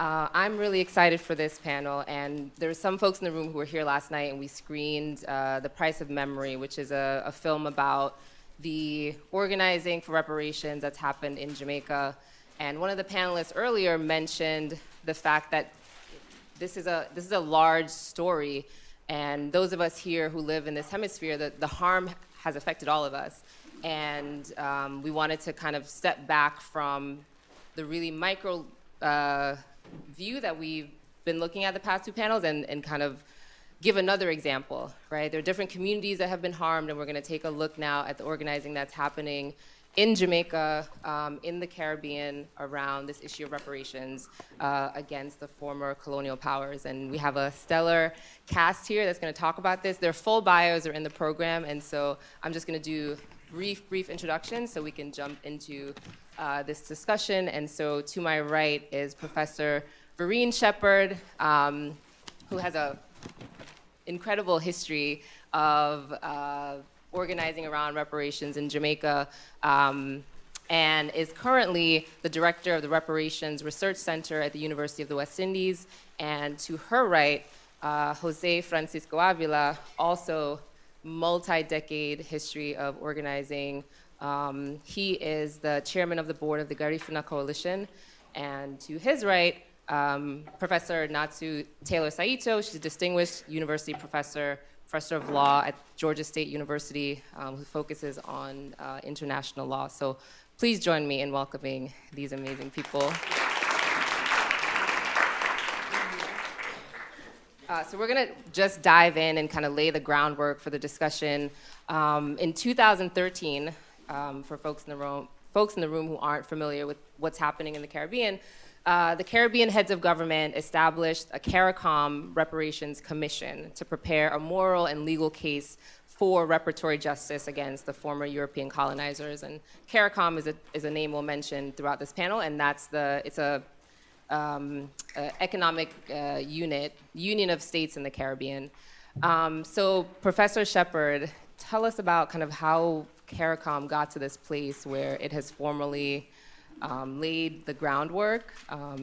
I'm really excited for this panel, and there's some folks in the room who were here last night, and we screened The Price of Memory, which is a film about the organizing for reparations that's happened in Jamaica. And one of the panelists earlier mentioned the fact that this is a large story, and those of us here who live in this hemisphere, the harm has affected all of us. And we wanted to kind of step back from the really micro view that we've been looking at the past two panels and kind of give another example, right? There are different communities that have been harmed, and we're going to take a look now at the organizing that's happening in Jamaica, in the Caribbean, around this issue of reparations against the former colonial powers. And we have a stellar cast here that's going to talk about this. Their full bios are in the program, and so I'm just going to do brief introductions so we can jump into this discussion. And so to my right is Professor Verene Shepherd, who has an incredible history of organizing around reparations in Jamaica, and is currently the director of the Reparations Research Center at the University of the West Indies. And to her right, José Francisco Ávila, also multi-decade history of organizing. He is the chairman of the board of the Garifuna Coalition. And to his right, Professor Natsu Saito. She's a distinguished university professor of law at Georgia State University, who focuses on international law. So please join me in welcoming these amazing people. So we're going to just dive in and kind of lay the groundwork for the discussion. In 2013, for folks in the room who aren't familiar with what's happening in the Caribbean heads of government established a CARICOM Reparations Commission to prepare a moral and legal case for reparatory justice against the former European colonizers. And CARICOM is a name we'll mention throughout this panel, and it's a economic union of states in the Caribbean. So Professor Shepherd, tell us about kind of how CARICOM got to this place where it has formally laid the groundwork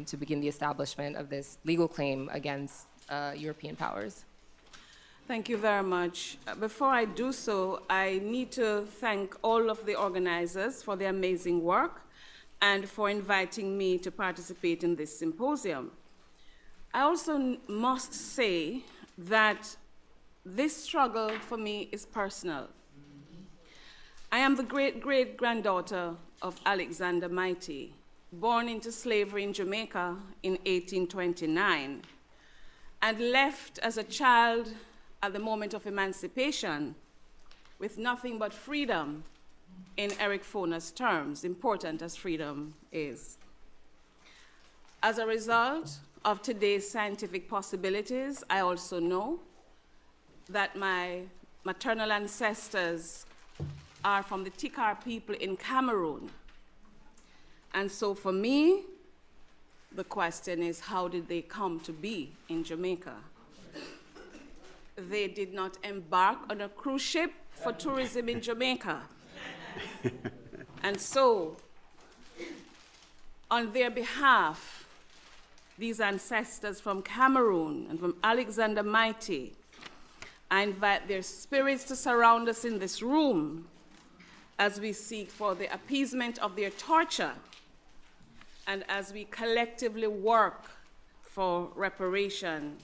to begin the establishment of this legal claim against European powers. Thank you very much. Before I do so, I need to thank all of the organizers for their amazing work and for inviting me to participate in this symposium. I also must say that this struggle for me is personal. I am the great-great-granddaughter of Alexander Mighty, born into slavery in Jamaica in 1829, and left as a child at the moment of emancipation with nothing but freedom in Eric Foner's terms, important as freedom is. As a result of today's scientific possibilities, I also know that my maternal ancestors are from the Tikar people in Cameroon. And so for me, the question is, how did they come to be in Jamaica? They did not embark on a cruise ship for tourism in Jamaica. And so, on their behalf, these ancestors from Cameroon and from Alexander Mighty, I invite their spirits to surround us in this room as we seek for the appeasement of their torture and as we collectively work for reparation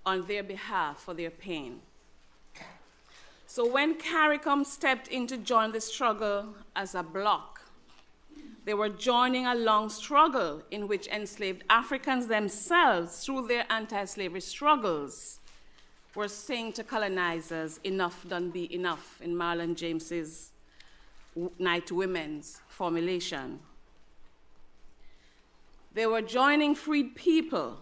on their behalf for their pain. So when CARICOM stepped in to join the struggle as a bloc, they were joining a long struggle in which enslaved Africans themselves, through their anti-slavery struggles, were saying to colonizers, enough done be enough, in Marlon James's Night Women's formulation. They were joining freed people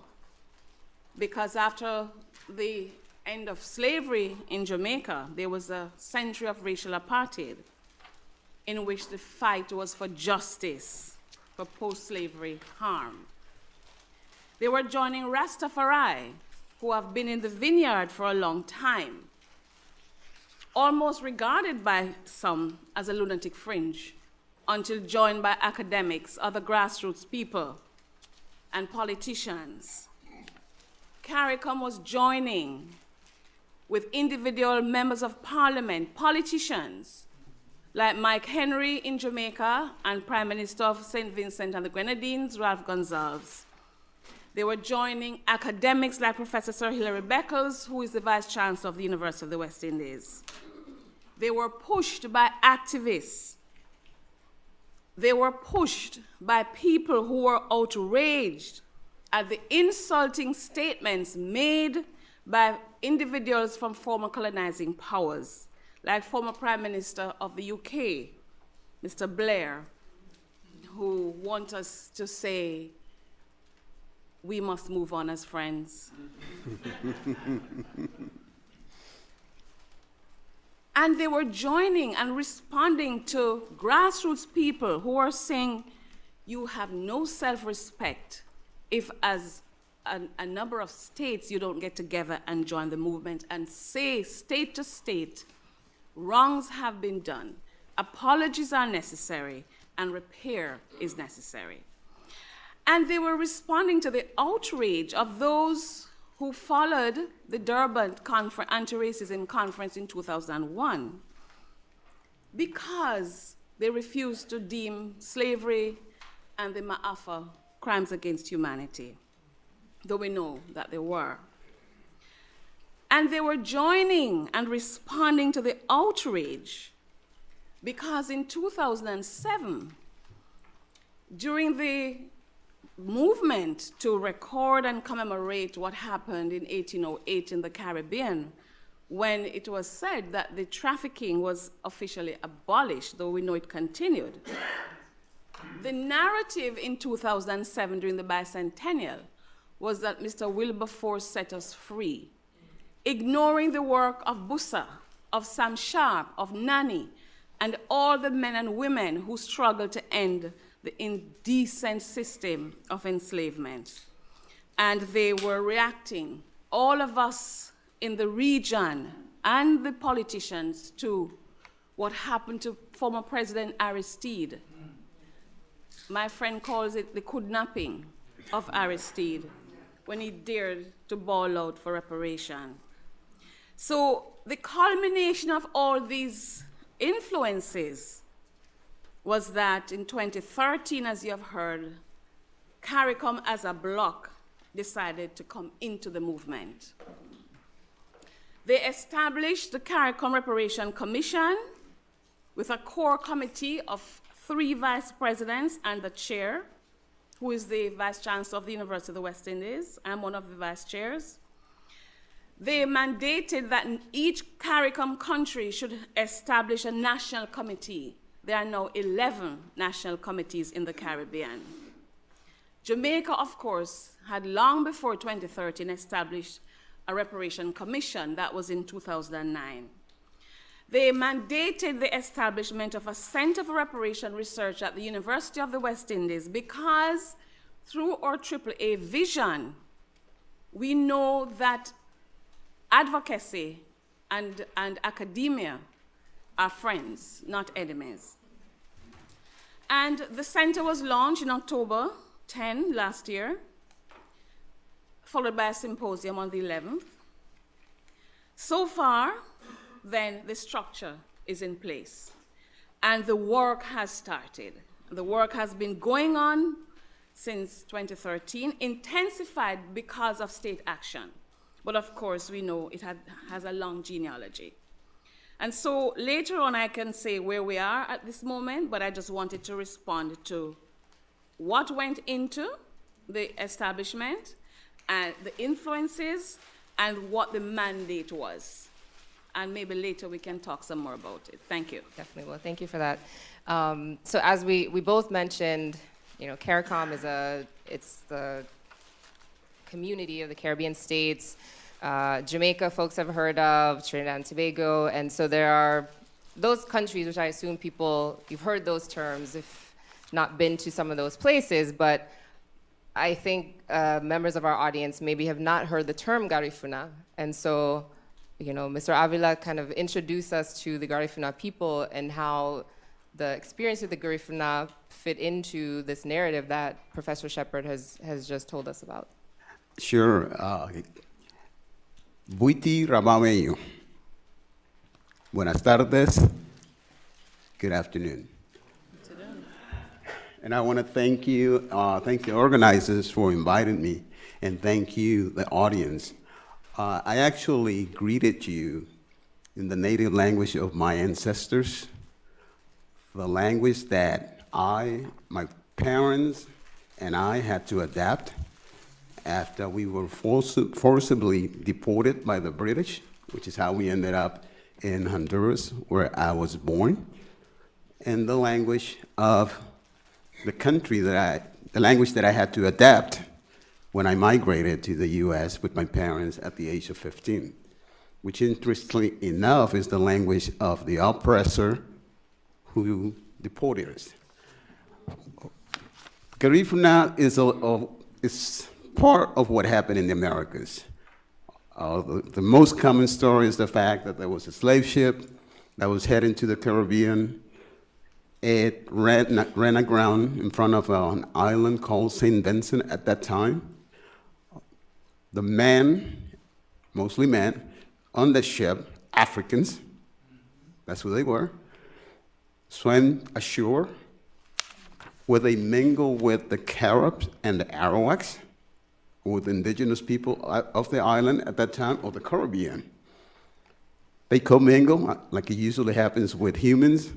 because after the end of slavery in Jamaica, there was a century of racial apartheid in which the fight was for justice, for post-slavery harm. They were joining Rastafari, who have been in the vineyard for a long time, almost regarded by some as a lunatic fringe, until joined by academics, other grassroots people, and politicians. CARICOM was joining with individual members of parliament, politicians, like Mike Henry in Jamaica and Prime Minister of St. Vincent and the Grenadines, Ralph Gonsalves. They were joining academics like Professor Sir Hilary Beckles, who is the Vice Chancellor of the University of the West Indies. They were pushed by activists. They were pushed by people who were outraged at the insulting statements made by individuals from former colonizing powers, like former Prime Minister of the UK, Mr. Blair, who want us to say, we must move on as friends. And they were joining and responding to grassroots people who were saying, you have no self-respect if as a number of states you don't get together and join the movement and say, state to state, wrongs have been done, apologies are necessary, and repair is necessary. And they were responding to the outrage of those who followed the Durban Anti-Racism Conference in 2001 because they refused to deem slavery and the Ma'afa crimes against humanity, though we know that they were. And they were joining and responding to the outrage because in 2007, during the movement to record and commemorate what happened in 1808 in the Caribbean, when it was said that the trafficking was officially abolished, though we know it continued. The narrative in 2007 during the bicentennial was that Mr. Wilberforce set us free, ignoring the work of Bussa, of Sam Sharp, of Nani, and all the men and women who struggled to end the indecent system of enslavement. And they were reacting, all of us in the region and the politicians, to what happened to former President Aristide. My friend calls it the kidnapping of Aristide when he dared to bawl out for reparation. So the culmination of all these influences was that in 2013, as you have heard, CARICOM as a bloc decided to come into the movement. They established the CARICOM Reparation Commission with a core committee of 3 vice presidents and the chair, who is the Vice Chancellor of the University of the West Indies. I'm one of the vice chairs. They mandated that each CARICOM country should establish a national committee. There are now 11 national committees in the Caribbean. Jamaica, of course, had long before 2013 established a reparation commission. That was in 2009. They mandated the establishment of a Center for Reparation Research at the University of the West Indies because through our AAA vision, we know that advocacy and academia are friends, not enemies. And the center was launched in October 10 last year, followed by a symposium on the 11th. So far, then the structure is in place and the work has started. The work has been going on since 2013, intensified because of state action. But of course, we know it has a long genealogy. And so later on, I can say where we are at this moment, but I just wanted to respond to what went into the establishment and the influences and what the mandate was. And maybe later we can talk some more about it. Thank you. Definitely. Well, thank you for that. So as we both mentioned, CARICOM it's the community of the Caribbean states. Jamaica, folks have heard of, Trinidad and Tobago, and so there are those countries, which I assume you've heard those terms, if not been to some of those places, but I think members of our audience maybe have not heard the term Garifuna, and so, Mr. Ávila kind of introduced us to the Garifuna people and how the experience of the Garifuna fit into this narrative that Professor Shepard has just told us about? Sure. Buiti Rabameyo. Buenas tardes. Good afternoon. And I want to thank you, thank the organizers for inviting me, and thank you, the audience. I actually greeted you in the native language of my ancestors, the language that my parents, and I had to adapt after we were forcibly deported by the British, which is how we ended up in Honduras, where I was born, and the language of the country the language that I had to adapt when I migrated to the US with my parents at the age of 15, which interestingly enough is the language of the oppressor who deported us. Garifuna is part of what happened in the Americas. The most common story is the fact that there was a slave ship that was heading to the Caribbean. It ran aground in front of an island called St. Vincent at that time. The men, mostly men, on the ship, Africans, that's who they were, swam ashore where they mingle with the Caribs and the Arawaks, with indigenous people of the island at that time, or the Caribbean. They commingle, like it usually happens with humans,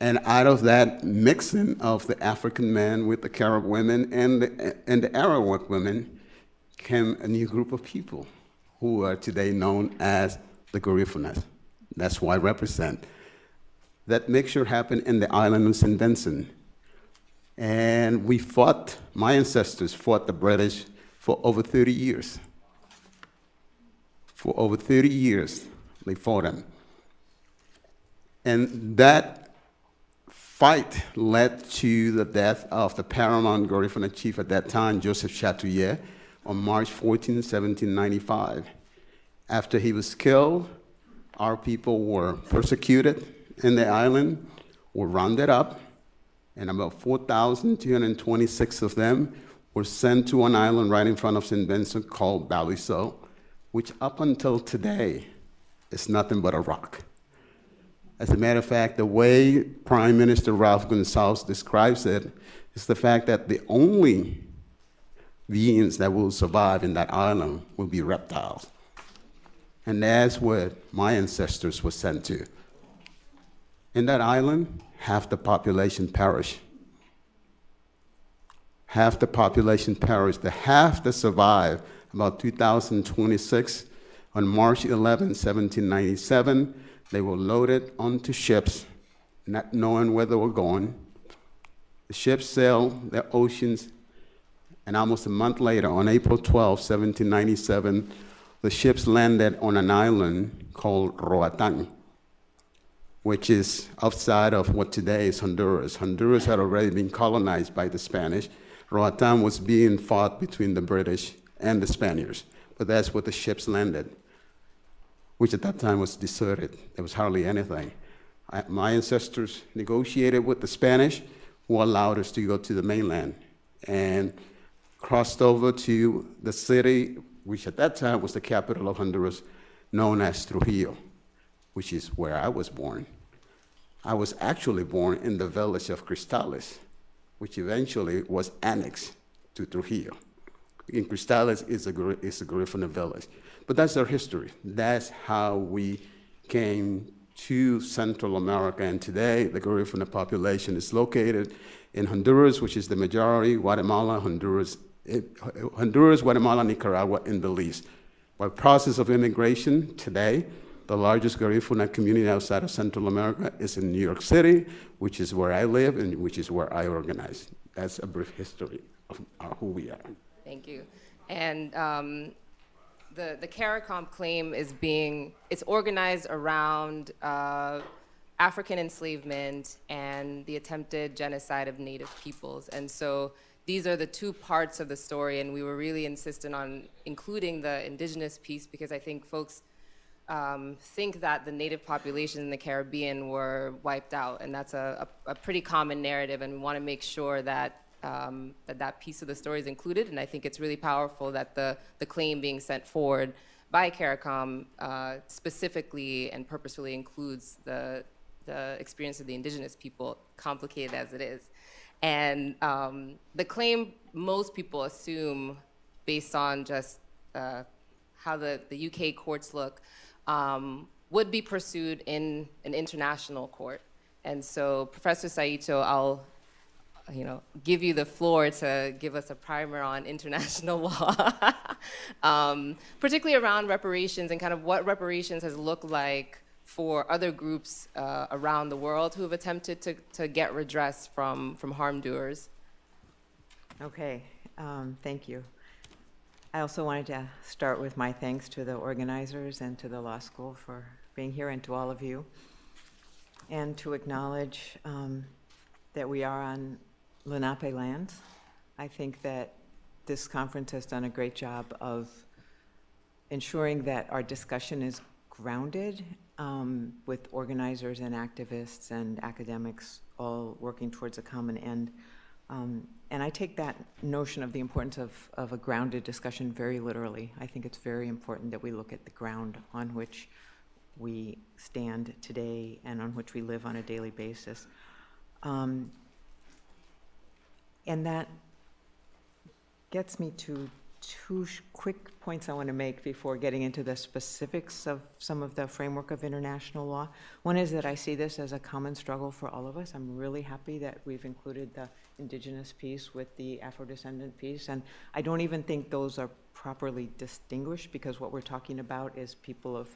and out of that mixing of the African men with the Carib women and the Arawak women came a new group of people who are today known as the Garifunas. That's who I represent. That mixture happened in the island of St. Vincent. And we fought, my ancestors fought the British for over 30 years. For over 30 years, they fought them. And that fight led to the death of the paramount Garifuna chief at that time, Joseph Chatouillet, on March 14, 1795. After he was killed, our people were persecuted in the island, were rounded up, and about 4,226 of them were sent to an island right in front of St. Vincent called Baliso, which up until today is nothing but a rock. As a matter of fact, the way Prime Minister Ralph Gonsalves describes it is the fact that the only beings that will survive in that island will be reptiles. And that's what my ancestors were sent to. In that island, half the population perished. Half the population perished. The half that survived, about 2026, on March 11, 1797, they were loaded onto ships, not knowing where they were going. The ships sailed the oceans, and almost a month later, on April 12, 1797, the ships landed on an island called Roatán, which is outside of what today is Honduras. Honduras had already been colonized by the Spanish. Roatán was being fought between the British and the Spaniards, but that's where the ships landed, which at that time was deserted. There was hardly anything. My ancestors negotiated with the Spanish, who allowed us to go to the mainland, and crossed over to the city, which at that time was the capital of Honduras, known as Trujillo, which is where I was born. I was actually born in the village of Cristales, which eventually was annexed to Trujillo. In Cristales is a Garifuna village. But that's our history. That's how we came to Central America, and today the Garifuna population is located in Honduras, which is the majority, Guatemala, Honduras, Guatemala, Nicaragua, and Belize. By process of immigration, today, the largest Garifuna community outside of Central America is in New York City, which is where I live and which is where I organize. That's a brief history of who we are. Thank you. And the CARICOM claim it's organized around African enslavement and the attempted genocide of Native peoples. And so these are the two parts of the story, and we were really insistent on including the Indigenous piece because I think folks think that the native populations in the Caribbean were wiped out, and that's a pretty common narrative, and we want to make sure that that piece of the story is included, and I think it's really powerful that the claim being sent forward by CARICOM specifically and purposefully includes the experience of the indigenous people, complicated as it is. And the claim, most people assume, based on just how the UK courts look, would be pursued in an international court. And so, Professor Saito, I'll give you the floor to give us a primer on international law, particularly around reparations and kind of what reparations has looked like for other groups around the world who have attempted to get redress from harm doers. Okay, thank you. I also wanted to start with my thanks to the organizers and to the law school for being here, and to all of you, and to acknowledge that we are on Lenape lands. I think that this conference has done a great job of ensuring that our discussion is grounded with organizers and activists and academics all working towards a common end. And I take that notion of the importance of a grounded discussion very literally. I think it's very important that we look at the ground on which we stand today and on which we live on a daily basis. And that gets me to two quick points I want to make before getting into the specifics of some of the framework of international law. One is that I see this as a common struggle for all of us. I'm really happy that we've included the Indigenous piece with the Afro-descendant piece, and I don't even think those are properly distinguished, because what we're talking about is people of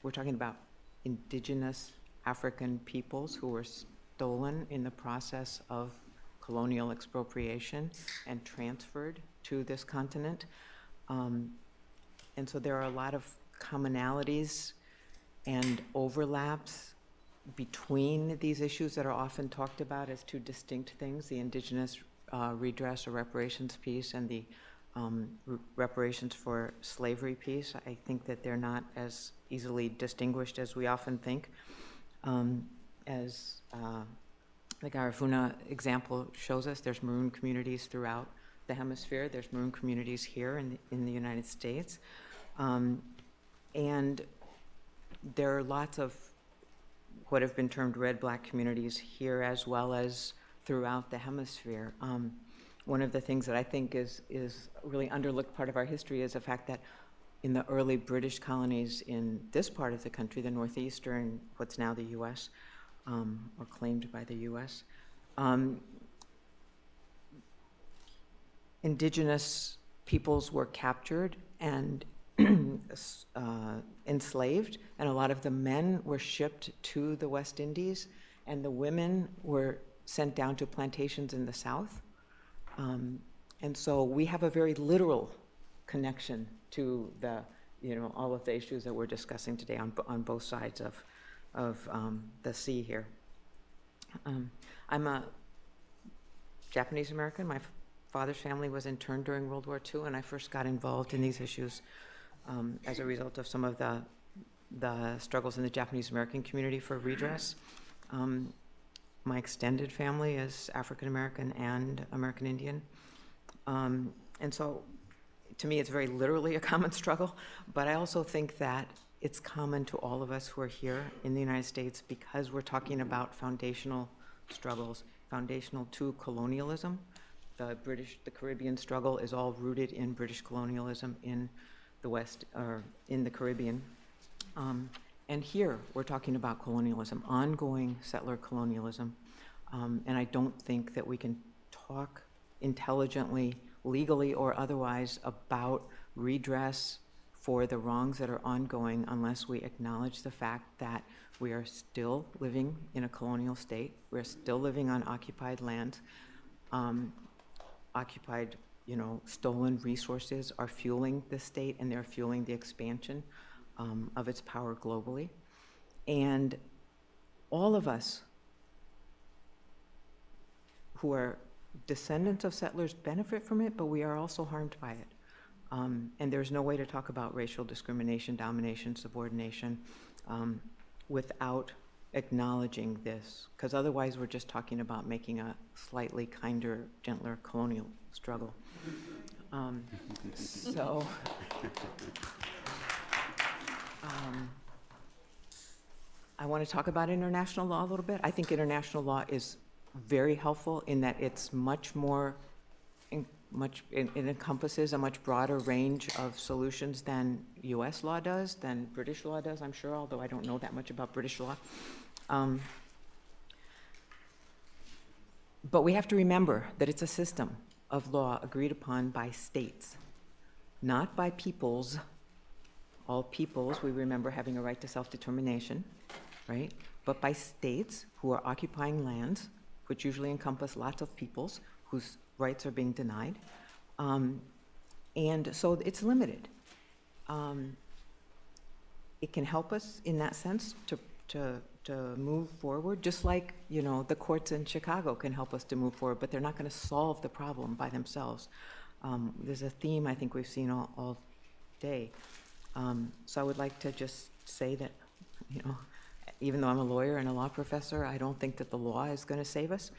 we're talking about Indigenous African peoples who were stolen in the process of colonial expropriation and transferred to this continent. And so there are a lot of commonalities and overlaps between these issues that are often talked about as two distinct things, the Indigenous redress or reparations piece and the reparations for slavery piece. I think that they're not as easily distinguished as we often think. As the Garifuna example shows us, there's maroon communities throughout the hemisphere. There's maroon communities here in the United States. And there are lots of what have been termed red-black communities here as well as throughout the hemisphere. One of the things that I think is a really underlooked part of our history is the fact that in the early British colonies in this part of the country, the northeastern, what's now the U.S., or claimed by the U.S., Indigenous peoples were captured and enslaved, and a lot of the men were shipped to the West Indies, and the women were sent down to plantations in the South. And so we have a very literal connection to the, all of the issues that we're discussing today on both sides of the sea here. I'm a Japanese American. My father's family was interned during World War II, and I first got involved in these issues as a result of some of the struggles in the Japanese American community for redress. My extended family is African American and American Indian. And so to me, it's very literally a common struggle, but I also think that it's common to all of us who are here in the United States because we're talking about foundational struggles, foundational to colonialism. The Caribbean struggle is all rooted in British colonialism in the West, or in the Caribbean. And here, we're talking about colonialism, ongoing settler colonialism. And I don't think that we can talk intelligently, legally or otherwise, about redress for the wrongs that are ongoing unless we acknowledge the fact that we are still living in a colonial state. We're still living on occupied land. Occupied, stolen resources are fueling the state, and they're fueling the expansion of its power globally. And all of us who are descendants of settlers benefit from it, but we are also harmed by it. And there's no way to talk about racial discrimination, domination, subordination without acknowledging this, because otherwise we're just talking about making a slightly kinder, gentler colonial struggle. So, I want to talk about international law a little bit. I think international law is very helpful in that it's much more, it encompasses a much broader range of solutions than US law does, than British law does, I'm sure, although I don't know that much about British law. But we have to remember that it's a system of law agreed upon by states, not by peoples. All peoples, we remember having a right to self-determination, right? But by states who are occupying lands, which usually encompass lots of peoples whose rights are being denied. And so it's limited. It can help us in that sense to move forward, just like, you know, the courts in Chicago can help us to move forward, but they're not going to solve the problem by themselves. There's a theme I think we've seen all day. So I would like to just say that, you know, even though I'm a lawyer and a law professor, I don't think that the law is going to save us.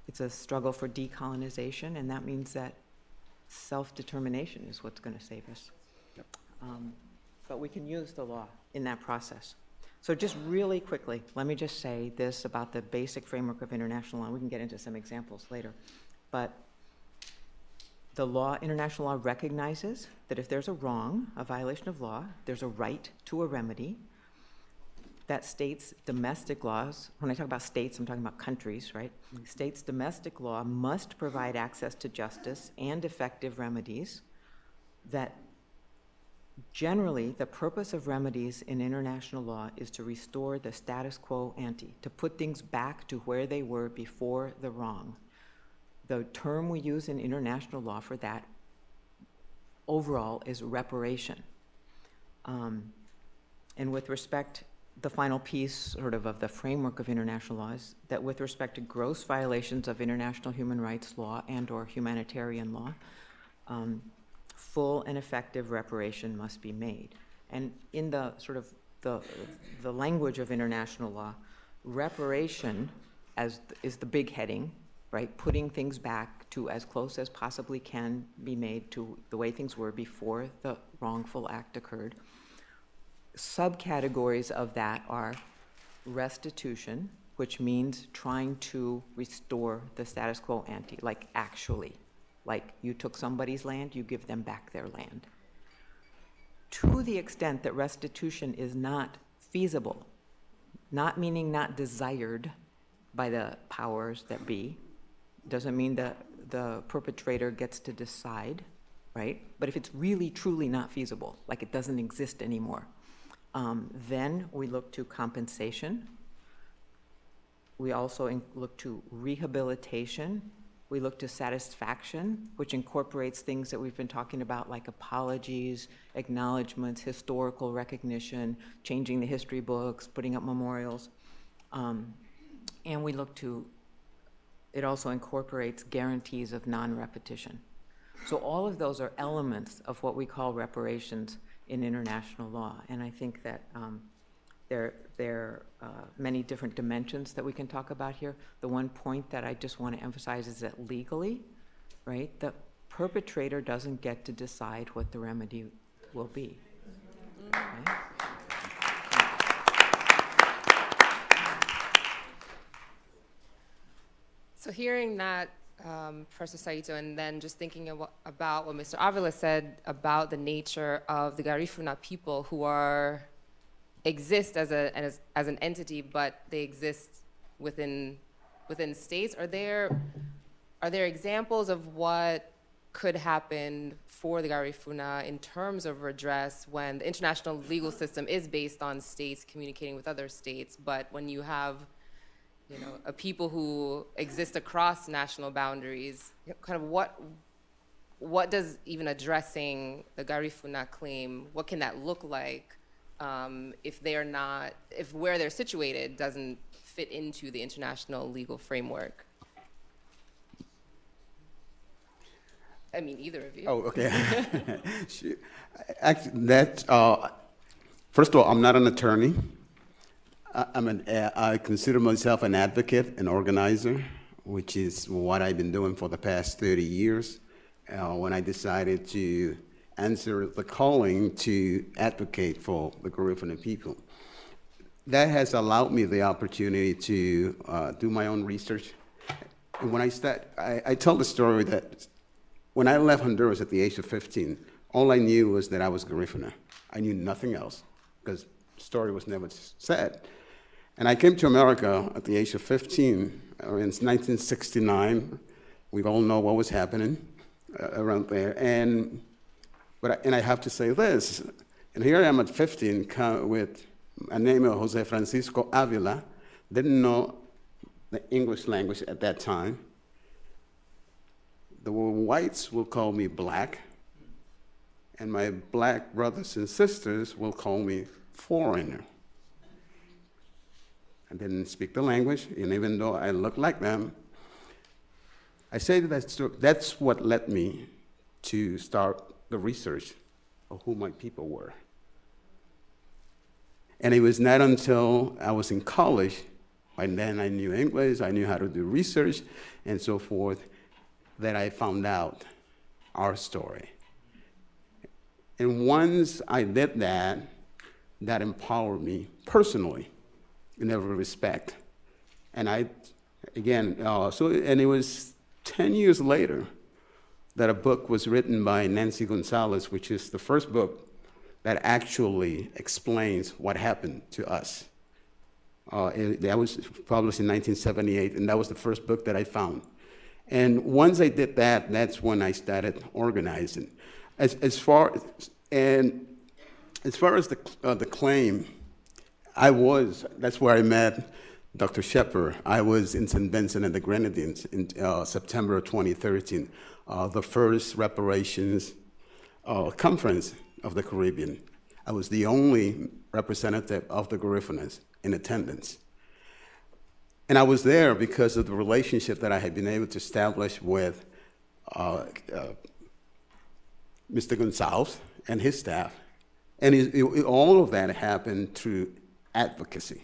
It's a struggle for decolonization, and that means that self-determination is what's going to save us. Yep. But we can use the law in that process. So just really quickly, let me just say this about the basic framework of international law. We can get into some examples later. But the law, international law, recognizes that if there's a wrong, a violation of law, there's a right to a remedy. That states' domestic laws, when I talk about states, I'm talking about countries, right? Mm-hmm. States' domestic law must provide access to justice and effective remedies. That generally, the purpose of remedies in international law is to restore the status quo ante, to put things back to where they were before the wrong. The term we use in international law for that overall is reparation. And with respect, the final piece sort of the framework of international law is that with respect to gross violations of international human rights law and or humanitarian law, full and effective reparation must be made. And in the sort of the language of international law, reparation is the big heading, right? Putting things back to as close as possibly can be made to the way things were before the wrongful act occurred. Subcategories of that are restitution, which means trying to restore the status quo ante, like actually. Like you took somebody's land, you give them back their land. To the extent that restitution is not feasible, not meaning not desired by the powers that be, doesn't mean that the perpetrator gets to decide, right? But if it's really, truly not feasible, like it doesn't exist anymore, then we look to compensation. We also look to rehabilitation. We look to satisfaction, which incorporates things that we've been talking about, like apologies, acknowledgments, historical recognition, changing the history books, putting up memorials. And we look to, it also incorporates guarantees of non-repetition. So all of those are elements of what we call reparations in international law. And I think that there are many different dimensions that we can talk about here. The one point that I just want to emphasize is that legally, right, the perpetrator doesn't get to decide what the remedy will be. Okay? So hearing that, Professor Saito, and then just thinking about what Mr. Ávila said about the nature of the Garifuna people who exist as an entity, but they exist within states. Are there examples of what could happen for the Garifuna in terms of redress when the international legal system is based on states communicating with other states, but when you have, you know, a people who exist across national boundaries, kind of what does even addressing the Garifuna claim, what can that look like if where they're situated doesn't fit into the international legal framework? I mean, either of you. Oh, okay. Sure. Actually, first of all, I'm not an attorney. I consider myself an advocate, an organizer, which is what I've been doing for the past 30 years. When I decided to answer the calling to advocate for the Garifuna people. That has allowed me the opportunity to do my own research. And when I tell the story that when I left Honduras at the age of 15, all I knew was that I was Garifuna. I knew nothing else, because the story was never said. And I came to America at the age of 15, in 1969. We all know what was happening around there. And I have to say this, and here I am at 15 with a name of José Francisco Ávila, didn't know the English language at that time. The whites will call me black, and my black brothers and sisters will call me foreigner. I didn't speak the language, and even though I look like them, I say that's what led me to start the research of who my people were. And it was not until I was in college, by then I knew English, I knew how to do research, and so forth, that I found out our story. And once I did that, that empowered me personally in every respect. And and it was 10 years later that a book was written by Nancy Gonzalez, which is the first book that actually explains what happened to us. That was published in 1978, and that was the first book that I found. And once I did that, that's when I started organizing. As far as the claim, that's where I met Dr. Shepard. I was in St. Vincent and the Grenadines in September of 2013, the first reparations conference of the Caribbean. I was the only representative of the Garifunas in attendance. And I was there because of the relationship that I had been able to establish with Mr. Gonzalez and his staff. And all of that happened through advocacy,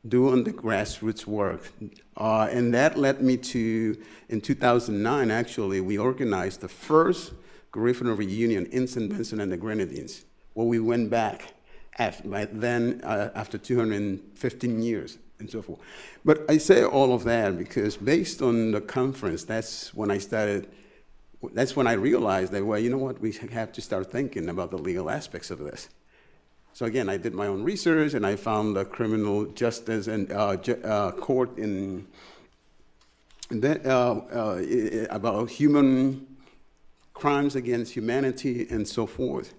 doing the grassroots work. And that led me to, in 2009, actually, we organized the first Garifuna reunion in St. Vincent and the Grenadines, where we went back after 215 years and so forth. But I say all of that because based on the conference, that's when I realized that, well, you know what, we have to start thinking about the legal aspects of this. So again, I did my own research, and I found the criminal justice and court about human crimes against humanity and so forth.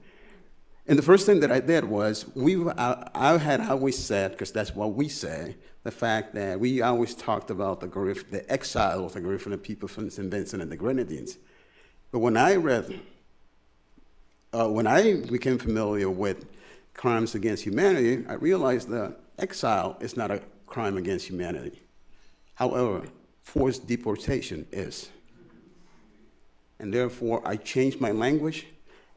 And the first thing that I did was, I had always said, because that's what we say, the fact that we always talked about the exile of the Garifuna people from St. Vincent and the Grenadines. But when I became familiar with crimes against humanity, I realized that exile is not a crime against humanity. However, forced deportation is. And therefore, I changed my language,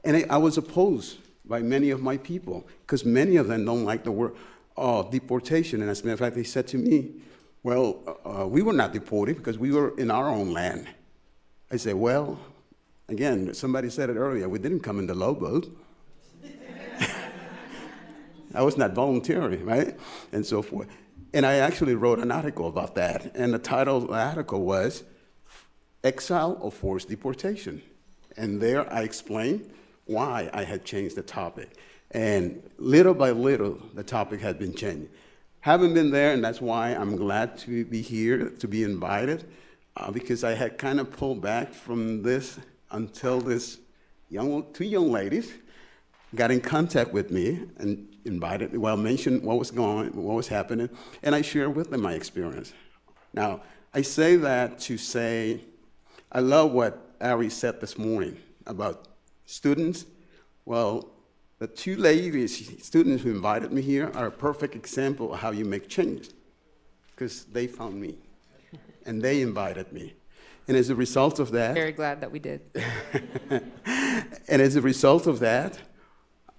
and I was opposed by many of my people, because many of them don't like the word deportation. And as a matter of fact, they said to me, well, we were not deported because we were in our own land. I said, well, again, somebody said it earlier, we didn't come in the lowboat. That was not voluntary, right? And so forth. And I actually wrote an article about that. And the title of the article was Exile or Forced Deportation. And there I explained why I had changed the topic. And little by little, the topic had been changed. Haven't been there, and that's why I'm glad to be here, to be invited, because I had kind of pulled back from this until this two young ladies got in contact with me and invited me, mentioned what was happening, and I shared with them my experience. Now, I say that to say, I love what Ari said this morning about students. Well, the two students who invited me here are a perfect example of how you make change, because they found me, and they invited me. And as a result of that, Very glad that we did. and as a result of that,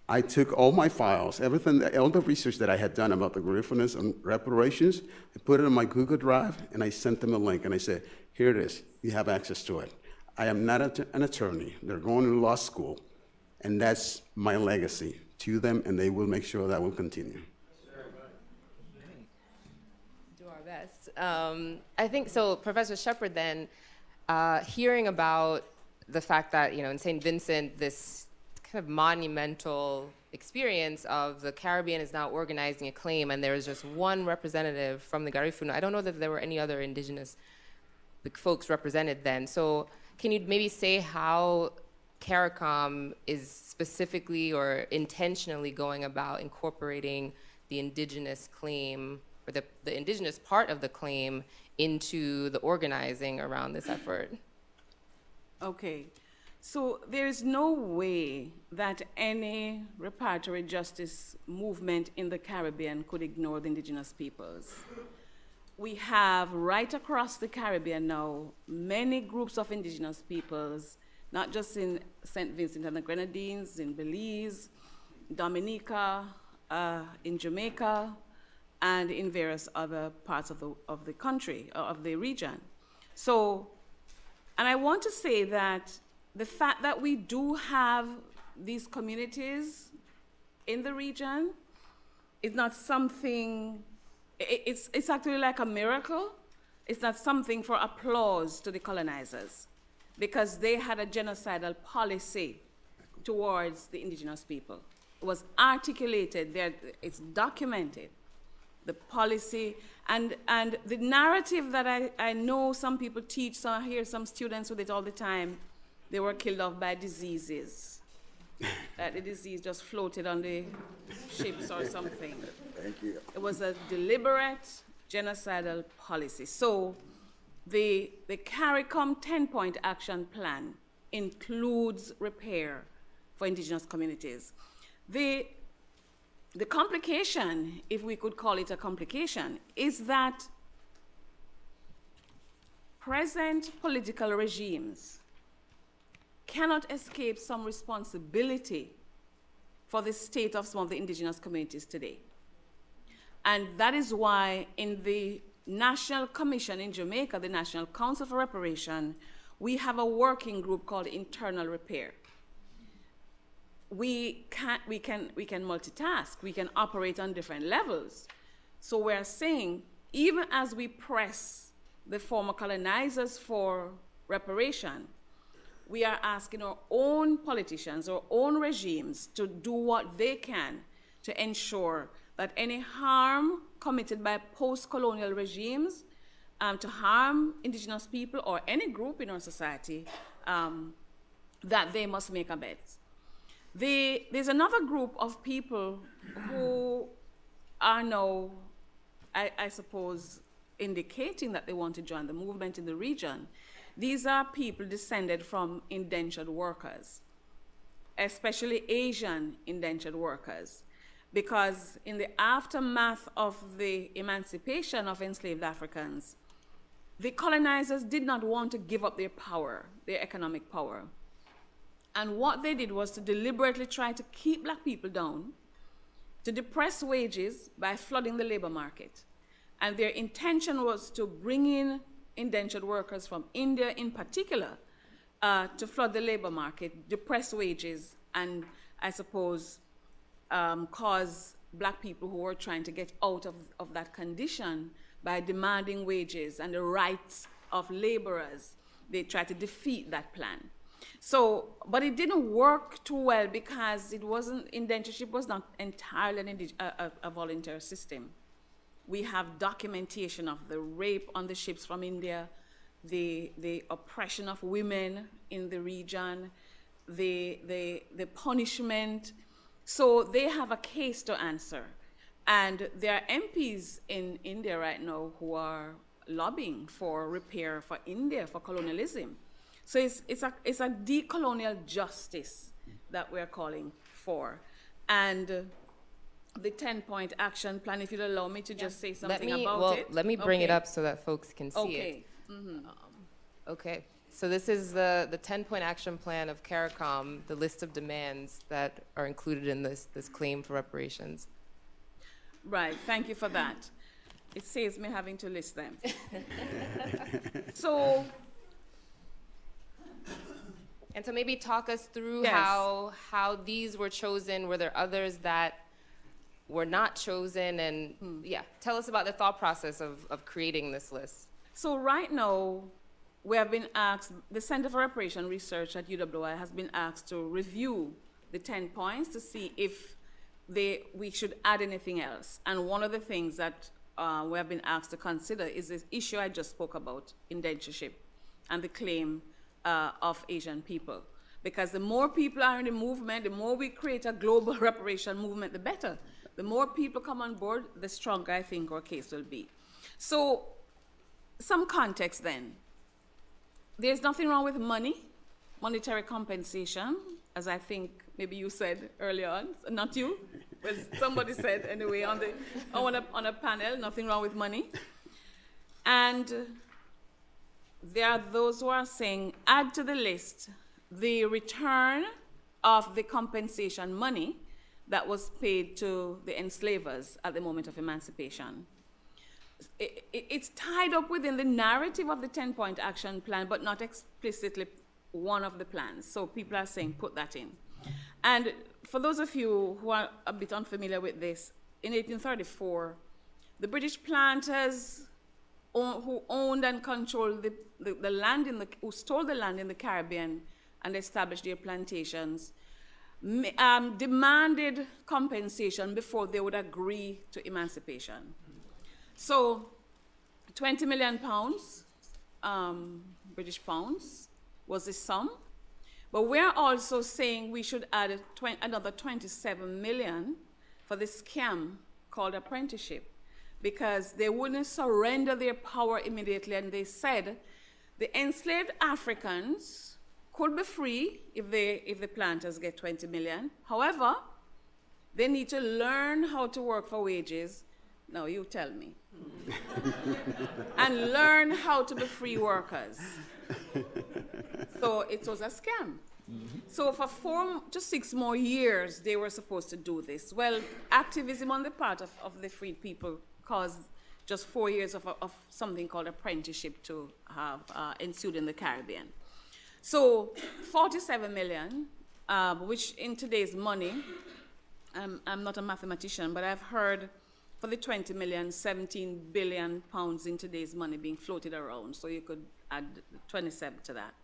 I took all my files, everything, all the research that I had done about the Garifunas and reparations, I put it in my Google Drive, and I sent them a link, and I said, here it is, you have access to it. I am not an attorney. They're going to law school, and that's my legacy to them, and they will make sure that will continue. Do our best. I think so, Professor Shepard. Then, hearing about the fact that in St. Vincent, this kind of monumental experience of the Caribbean is now organizing a claim, and there is just one representative from the Garifuna. I don't know that there were any other indigenous folks represented then. So, can you maybe say how CARICOM is specifically or intentionally going about incorporating the indigenous claim, or the indigenous part of the claim, into the organizing around this effort? Okay. So there is no way that any reparatory justice movement in the Caribbean could ignore the indigenous peoples. We have right across the Caribbean now many groups of indigenous peoples, not just in St. Vincent and the Grenadines, in Belize, Dominica, in Jamaica, and in various other parts of the country, of the region. So, and I want to say that the fact that we do have these communities in the region is not something, it's actually like a miracle. It's not something for applause to the colonizers, because they had a genocidal policy towards the indigenous people. It was articulated there, it's documented, the policy, and the narrative that I know some people teach, so I hear some students with it all the time. They were killed off by diseases. That the disease just floated on the ships or something. Thank you. It was a deliberate genocidal policy. So the CARICOM 10-point action plan includes repair for indigenous communities. The complication, if we could call it a complication, is that present political regimes cannot escape some responsibility for the state of some of the indigenous communities today. And that is why in the National Commission in Jamaica, the National Council for Reparation, we have a working group called Internal Repair. We can multitask, we can operate on different levels. So we're saying, even as we press the former colonizers for reparation, we are asking our own politicians, our own regimes, to do what they can to ensure that any harm committed by post-colonial regimes to harm indigenous people or any group in our society, that they must make amends. There's another group of people who are now, I suppose, indicating that they want to join the movement in the region. These are people descended from indentured workers, especially Asian indentured workers, because in the aftermath of the emancipation of enslaved Africans, the colonizers did not want to give up their power, their economic power. And what they did was to deliberately try to keep black people down, to depress wages by flooding the labor market. And their intention was to bring in indentured workers from India in particular, to flood the labor market, depress wages, and I suppose cause black people who were trying to get out of that condition by demanding wages and the rights of laborers. They tried to defeat that plan. So, but it didn't work too well because it wasn't, indentureship was not entirely a voluntary system. We have documentation of the rape on the ships from India, the oppression of women in the region, the punishment. So they have a case to answer. And there are MPs in India right now who are lobbying for repair for India, for colonialism. So it's a decolonial justice that we're calling for. And the 10-point action plan, if you'll allow me to just say something about it. Let me bring it up so that folks can see it. Mm-hmm. Okay, so this is the 10-point action plan of CARICOM, the list of demands that are included in this claim for reparations. Right, thank you for that. It saves me having to list them. So, And so maybe talk us through Yes. how these were chosen. Were there others that were not chosen? And yeah, tell us about the thought process of creating this list. so right now, we have been asked, the Center for Reparation Research at UWI has been asked to review the 10 points to see if we should add anything else. And one of the things that we have been asked to consider is this issue I just spoke about, indentureship, and the claim of Asian people. Because the more people are in the movement, the more we create a global reparation movement, the better. The more people come on board, the stronger I think our case will be. So, some context then. There's nothing wrong with money, monetary compensation, as I think maybe you said earlier on, not you, but somebody said anyway on a panel, nothing wrong with money. And there are those who are saying, add to the list the return of the compensation money that was paid to the enslavers at the moment of emancipation. It's tied up within the narrative of the 10-point action plan, but not explicitly one of the plans. So people are saying, put that in. And for those of you who are a bit unfamiliar with this, in 1834, the British planters who owned and controlled the land who stole the land in the Caribbean and established their plantations, demanded compensation before they would agree to emancipation. So, 20 million pounds, British pounds, was the sum. But we're also saying we should add another 27 million for the scam called apprenticeship, because they wouldn't surrender their power immediately, and they said the enslaved Africans could be free if the planters get 20 million. However, they need to learn how to work for wages. Now you tell me. And learn how to be free workers. So it was a scam. So for 4 to 6 more years, they were supposed to do this. Well, activism on the part of the freed people caused just 4 years of something called apprenticeship to have ensued in the Caribbean. So 47 million, which in today's money, I'm not a mathematician, but I've heard for the 20 million, 17 billion pounds in today's money being floated around. So you could add 27 to that.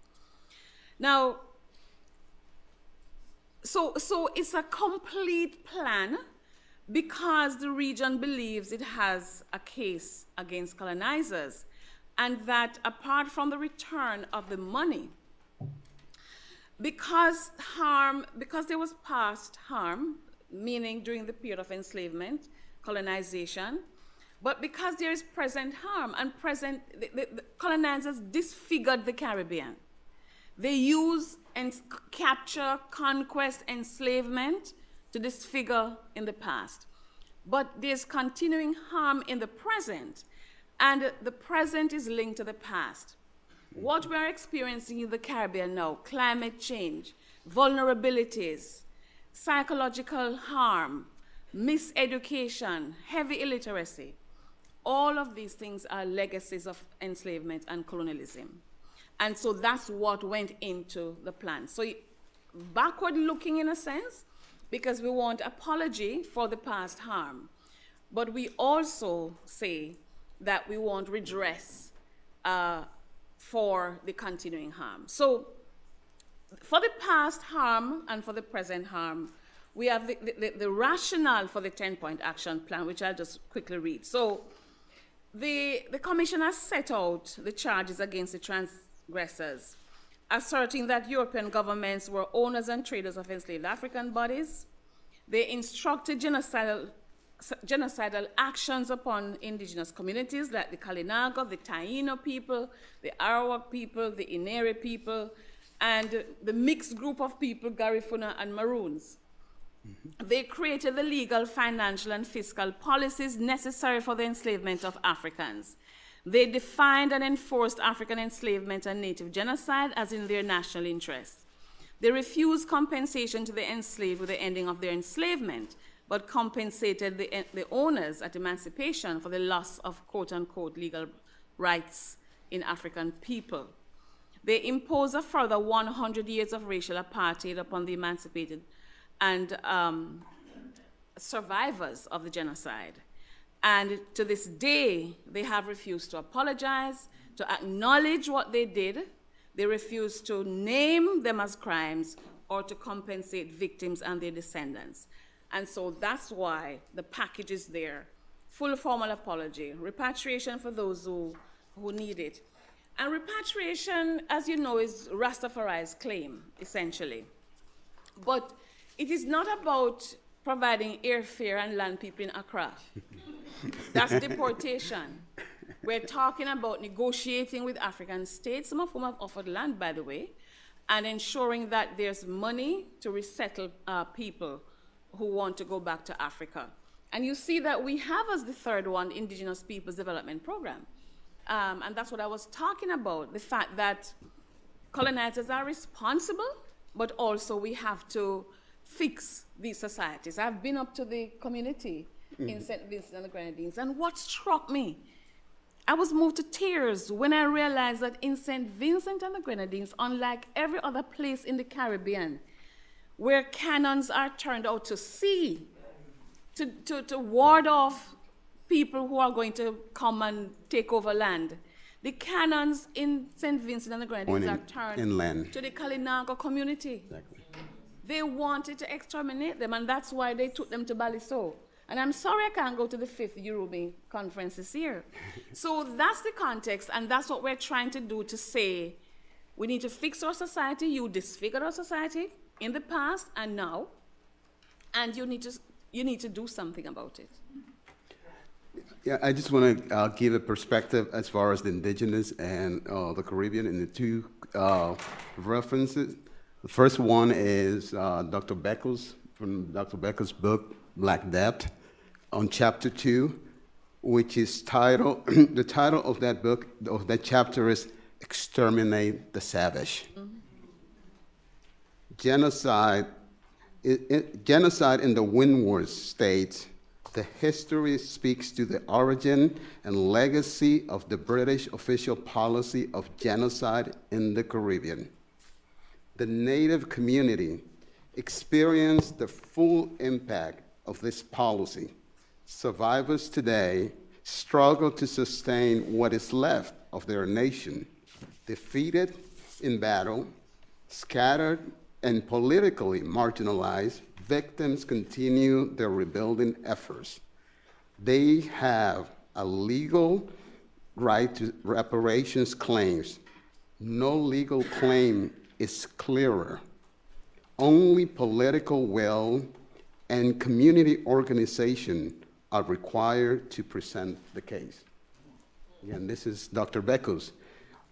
Now, so it's a complete plan because the region believes it has a case against colonizers, and that apart from the return of the money, because there was past harm, meaning during the period of enslavement, colonization, but because there is present harm, and the colonizers disfigured the Caribbean. They use and capture, conquest, enslavement to disfigure in the past. But there's continuing harm in the present, and the present is linked to the past. What we're experiencing in the Caribbean now, climate change, vulnerabilities, psychological harm, miseducation, heavy illiteracy, all of these things are legacies of enslavement and colonialism. And so that's what went into the plan. So backward looking in a sense, because we want apology for the past harm. But we also say that we want redress for the continuing harm. So for the past harm and for the present harm, we have the rationale for the 10-point action plan, which I'll just quickly read. So the Commission has set out the charges against the transgressors, asserting that European governments were owners and traders of enslaved African bodies. They instructed genocidal actions upon indigenous communities like the Kalinago, the Taino people, the Arawak people, the Inere people, and the mixed group of people, Garifuna and Maroons. They created the legal, financial, and fiscal policies necessary for the enslavement of Africans. They defined and enforced African enslavement and native genocide as in their national interest. They refused compensation to the enslaved with the ending of their enslavement, but compensated the owners at emancipation for the loss of quote-unquote legal rights in African people. They imposed a further 100 years of racial apartheid upon the emancipated and survivors of the genocide. And to this day, they have refused to apologize, to acknowledge what they did. They refuse to name them as crimes or to compensate victims and their descendants. And so that's why the package is there. Full formal apology, repatriation for those who need it. And repatriation, as you know, is Rastafari's claim, essentially. But it is not about providing airfare and land people in Accra. That's deportation. We're talking about negotiating with African states, some of whom have offered land, by the way, and ensuring that there's money to resettle people who want to go back to Africa. And you see that we have as the third one, Indigenous Peoples Development Program. And that's what I was talking about, the fact that colonizers are responsible, but also we have to fix these societies. I've been up to the community in St. Vincent and the Grenadines, and what struck me, I was moved to tears when I realized that in St. Vincent and the Grenadines, unlike every other place in the Caribbean, where cannons are turned out to sea to ward off people who are going to come and take over land, the cannons in St. Vincent and the Grenadines are turned inland to the Kalinago community. Exactly. They wanted to exterminate them, and that's why they took them to Baliso. And I'm sorry I can't go to the 5th Urumi conference this year. So that's the context, and that's what we're trying to do, to say we need to fix our society. You disfigured our society in the past and now, and you need to do something about it. Yeah, I just want to give a perspective as far as the Indigenous and the Caribbean in the two references. The first one is Dr. Beckles, from Dr. Beckles' book, Black Debt, on chapter 2, which is titled, the title of that book, of that chapter is Exterminate the Savage. Mm-hmm. Genocide in the Windward states, the history speaks to the origin and legacy of the British official policy of genocide in the Caribbean. The Native community experienced the full impact of this policy. Survivors today struggle to sustain what is left of their nation. Defeated in battle, scattered, and politically marginalized, victims continue their rebuilding efforts. They have a legal right to reparations claims. No legal claim is clearer. Only political will and community organization are required to present the case. Again, this is Dr. Beckles.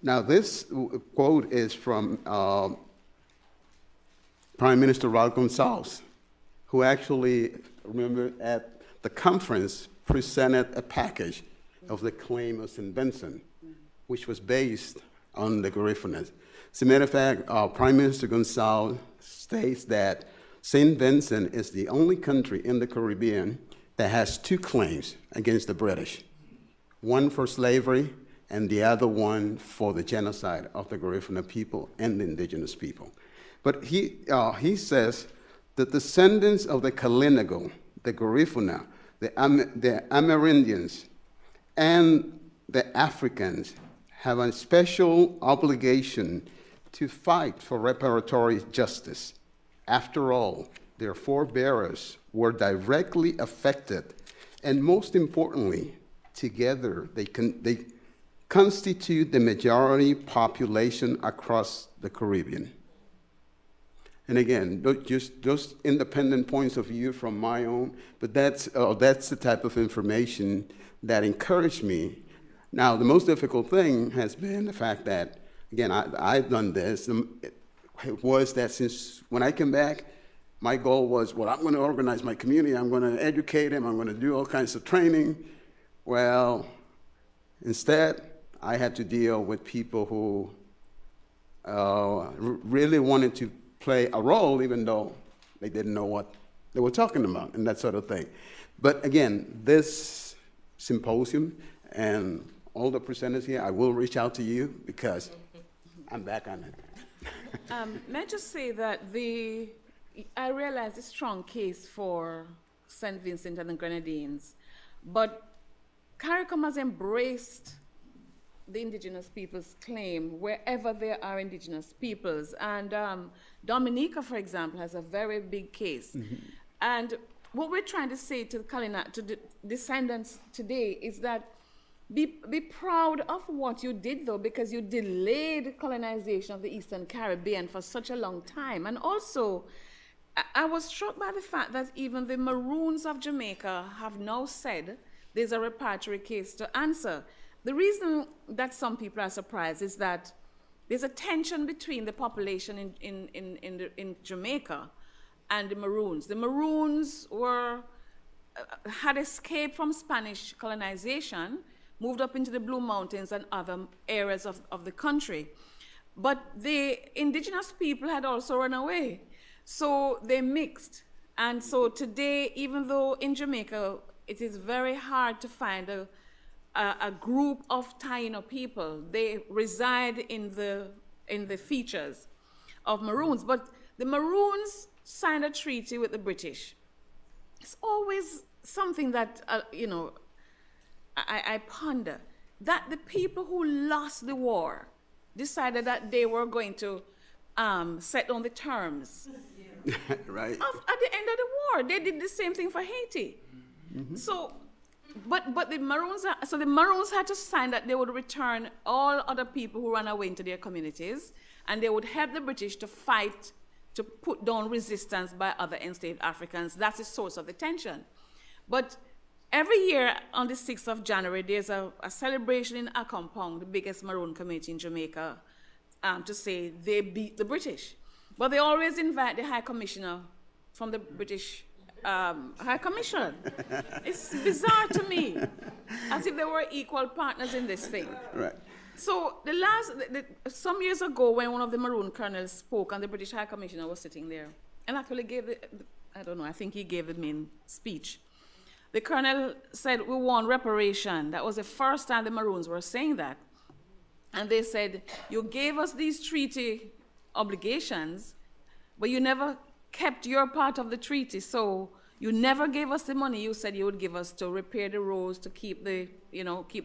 Now, this quote is from Prime Minister Raul Gonzalez, who actually, remember, at the conference presented a package of the claim of St. Vincent, which was based on the Garifuna. As a matter of fact, Prime Minister Gonzalez states that St. Vincent is the only country in the Caribbean that has two claims against the British, one for slavery and the other one for the genocide of the Garifuna people and the Indigenous people. But he says the descendants of the Kalinago, the Garifuna, the Amerindians, and the Africans have a special obligation to fight for reparatory justice. After all, their forebears were directly affected, and most importantly, together they constitute the majority population across the Caribbean. And again, just independent points of view from my own, but that's the type of information that encouraged me. Now, the most difficult thing has been the fact that, again, I've done this. It was that since when I came back, my goal was, well, I'm going to organize my community. I'm going to educate them. I'm going to do all kinds of training. Well, Instead, I had to deal with people who really wanted to play a role, even though they didn't know what they were talking about, and that sort of thing. But again, this symposium and all the presenters here, I will reach out to you because I'm back on it. May I just say that I realize a strong case for St. Vincent and the Grenadines, but CARICOM has embraced the indigenous peoples' claim wherever there are indigenous peoples. And Dominica, for example, has a very big case. Mm-hmm. And what we're trying to say to the descendants today is that be proud of what you did, though, because you delayed colonization of the Eastern Caribbean for such a long time. And also, I was struck by the fact that even the Maroons of Jamaica have now said there's a reparatory case to answer. The reason that some people are surprised is that there's a tension between the population in Jamaica and the Maroons. The Maroons had escaped from Spanish colonization, moved up into the Blue Mountains and other areas of the country. But the indigenous people had also run away. So they mixed. And so today, even though in Jamaica, it is very hard to find a group of Taino people, they reside in the features of Maroons. But the Maroons signed a treaty with the British. It's always something that, I ponder, that the people who lost the war decided that they were going to set on the terms. Right. At the end of the war, they did the same thing for Haiti. Mm-hmm. So, but the Maroons had to sign that they would return all other people who ran away into their communities, and they would help the British to fight to put down resistance by other enslaved Africans. That's the source of the tension. But every year on the 6th of January, there's a celebration in Accompong, the biggest Maroon community in Jamaica, to say they beat the British. But they always invite the High Commissioner from the British High Commission. It's bizarre to me, as if they were equal partners in this thing. Right. So some years ago, when one of the Maroon colonels spoke and the British High Commissioner was sitting there, and actually gave I think he gave the main speech. The colonel said, we want reparation. That was the first time the Maroons were saying that. And they said, you gave us these treaty obligations, but you never kept your part of the treaty. So you never gave us the money you said you would give us to repair the roads, to keep the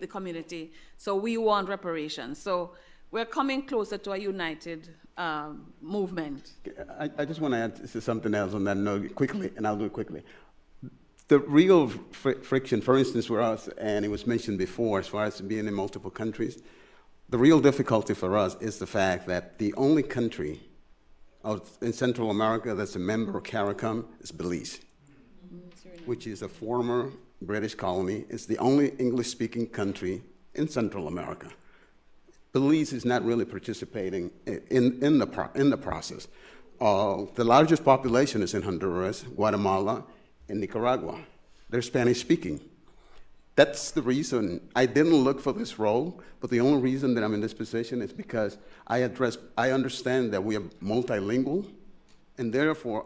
community. So we want reparations. So we're coming closer to a united movement. I just want to add something else on that note quickly, and I'll do it quickly. The real friction, for instance, for us, and it was mentioned before, as far as being in multiple countries, the real difficulty for us is the fact that the only country in Central America that's a member of CARICOM is Belize, which is a former British colony. It's the only English-speaking country in Central America. Belize is not really participating in the process. The largest population is in Honduras, Guatemala, and Nicaragua. They're Spanish-speaking. That's the reason I didn't look for this role, but the only reason that I'm in this position is because I understand that we are multilingual, and therefore,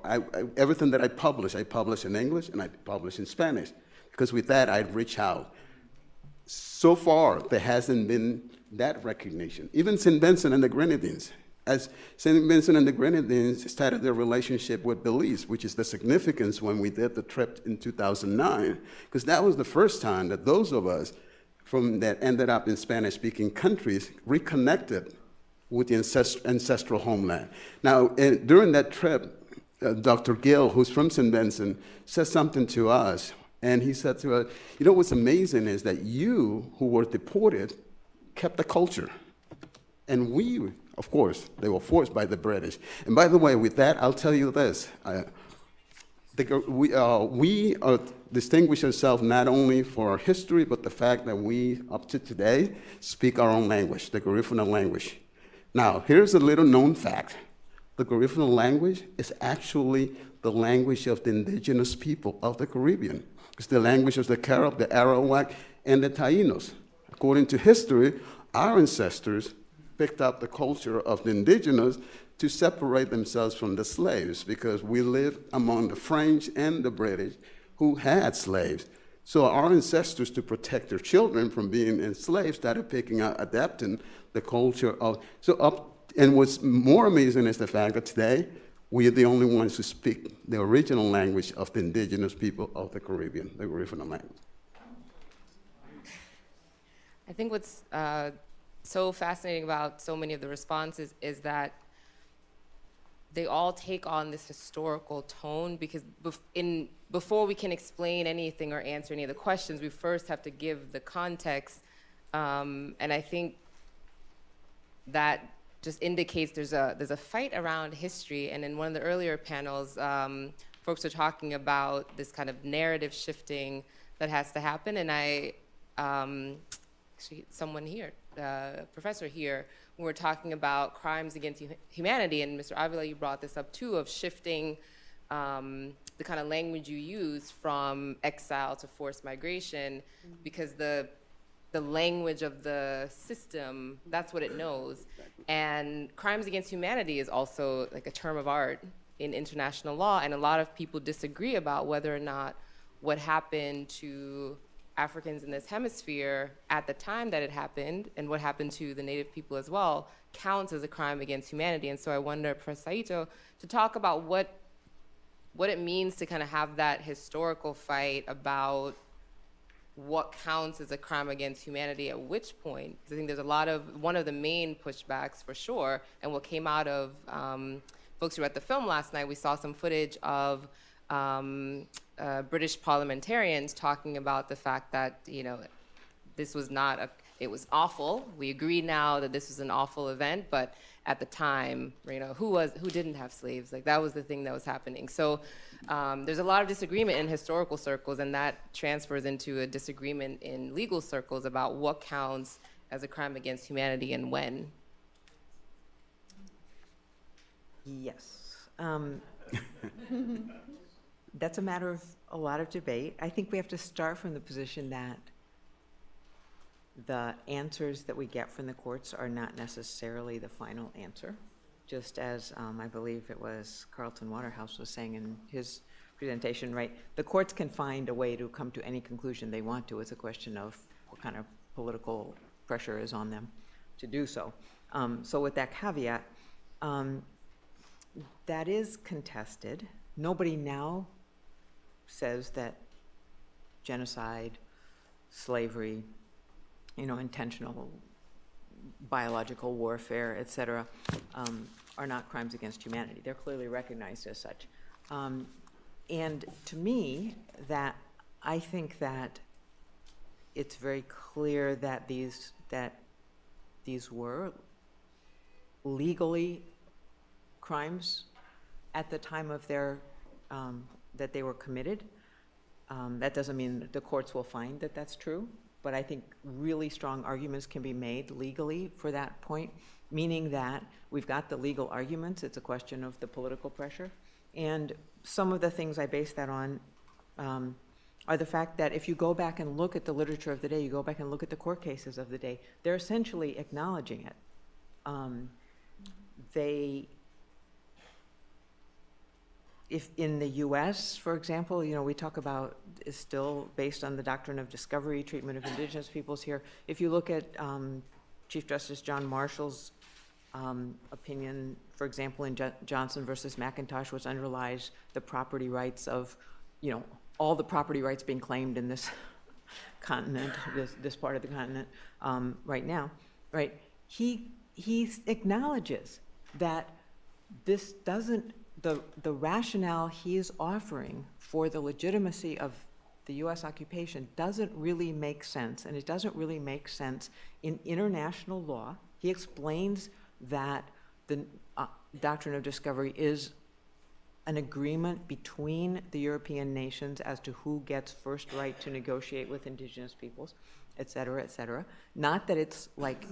everything that I publish in English and I publish in Spanish, because with that, I'd reach out. So far, there hasn't been that recognition. Even St. Vincent and the Grenadines, as St. Vincent and the Grenadines started their relationship with Belize, which is the significance when we did the trip in 2009, because that was the first time that those of us that ended up in Spanish-speaking countries reconnected with the ancestral homeland. Now, during that trip, Dr. Gill, who's from St. Vincent, said something to us, and he said to us, what's amazing is that you, who were deported, kept the culture. And we, of course, they were forced by the British. And by the way, with that, I'll tell you this. We distinguish ourselves not only for our history, but the fact that we, up to today, speak our own language, the Garifuna language. Now, here's a little known fact. The Garifuna language is actually the language of the indigenous people of the Caribbean. It's the language of the Carib, the Arawak, and the Tainos. according to history, our ancestors picked up the culture of the indigenous to separate themselves from the slaves, because we lived among the French and the British who had slaves. So our ancestors, to protect their children from being enslaved, started picking up, adapting the culture of, and what's more amazing is the fact that today, we are the only ones who speak the original language of the indigenous people of the Caribbean, the Garifuna language. I think what's so fascinating about so many of the responses is that they all take on this historical tone, because before we can explain anything or answer any of the questions, we first have to give the context. And I think that just indicates there's a fight around history. And in one of the earlier panels, folks are talking about this kind of narrative shifting that has to happen. And actually someone here, professor here, when we're talking about crimes against humanity, and Mr. Ávila, you brought this up too, of shifting the kind of language you use from exile to forced migration, because the language of the system, that's what it knows. And crimes against humanity is also like a term of art in international law, and a lot of people disagree about whether or not what happened to Africans in this hemisphere at the time that it happened, and what happened to the native people as well, counts as a crime against humanity. And so I wonder, Professor Saito, to talk about what it means to kind of have that historical fight about what counts as a crime against humanity at which point. Because I think there's one of the main pushbacks for sure, and what came out of folks who were at the film last night, we saw some footage of British parliamentarians talking about the fact that, this was it was awful. We agree now that this was an awful event, but at the time, who didn't have slaves? Like, that was the thing that was happening. So there's a lot of disagreement in historical circles, and that transfers into a disagreement in legal circles about what counts as a crime against humanity and when. Yes. That's a matter of a lot of debate. I think we have to start from the position that the answers that we get from the courts are not necessarily the final answer. Just as I believe it was Carlton Waterhouse was saying in his presentation, right? The courts can find a way to come to any conclusion they want to. It's a question of what kind of political pressure is on them to do so. So with that caveat, that is contested. Nobody now says that genocide, slavery, intentional biological warfare, et cetera, are not crimes against humanity. They're clearly recognized as such. And to me, I think that it's very clear that these were legally crimes at the time of that they were committed. That doesn't mean the courts will find that that's true, but I think really strong arguments can be made legally for that point, meaning that we've got the legal arguments. It's a question of the political pressure. And some of the things I base that on are the fact that if you go back and look at the literature of the day, you go back and look at the court cases of the day, they're essentially acknowledging it. If in the US, for example, we talk about is still based on the doctrine of discovery, treatment of indigenous peoples here. If you look at Chief Justice John Marshall's opinion, for example, in Johnson versus McIntosh, which underlies the property rights of, all the property rights being claimed in this continent, this part of the continent right now, right? He acknowledges that this doesn't, the rationale he is offering for the legitimacy of the U.S. occupation doesn't really make sense, and it doesn't really make sense in international law. He explains that the doctrine of discovery is an agreement between the European nations as to who gets first right to negotiate with indigenous peoples, et cetera, et cetera. Not that it's like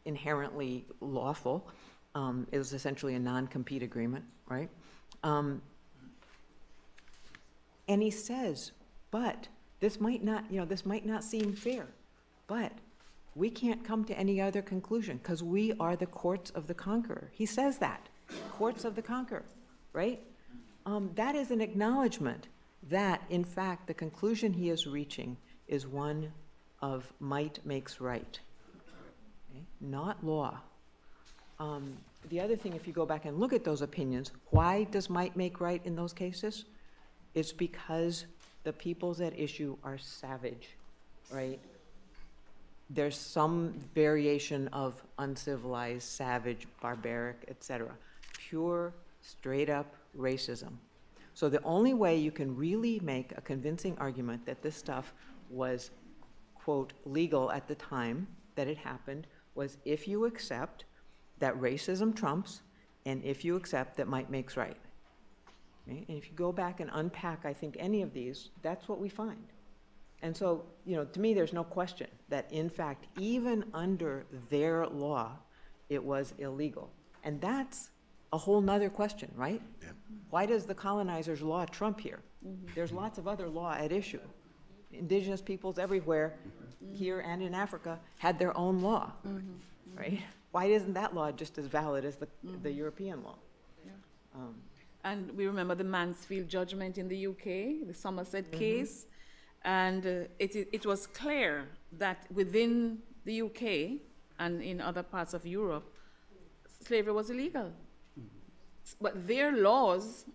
inherently lawful. It was essentially a non-compete agreement, right? And he says, but this might not seem fair, but we can't come to any other conclusion because we are the courts of the conqueror. He says that, courts of the conqueror, right? That is an acknowledgement that, in fact, the conclusion he is reaching is one of might makes right, okay? Not law. The other thing, if you go back and look at those opinions, why does might make right in those cases? It's because the peoples at issue are savage, right? There's some variation of uncivilized, savage, barbaric, etc. Pure, straight-up racism. So the only way you can really make a convincing argument that this stuff was, quote, legal at the time that it happened was if you accept that racism trumps and if you accept that might makes right. Okay? And if you go back and unpack, I think, any of these, that's what we find. And so, you know, to me, there's no question that, in fact, even under their law, it was illegal. And that's a whole nother question, right? Yeah. Why does the colonizers' law trump here? There's lots of other law at issue. Indigenous peoples everywhere, here and in Africa, had their own law, right? Why isn't that law just as valid as the European law? And we remember the Mansfield judgment in the UK, the Somerset case, and it was clear that within the UK and in other parts of Europe, slavery was illegal. But their laws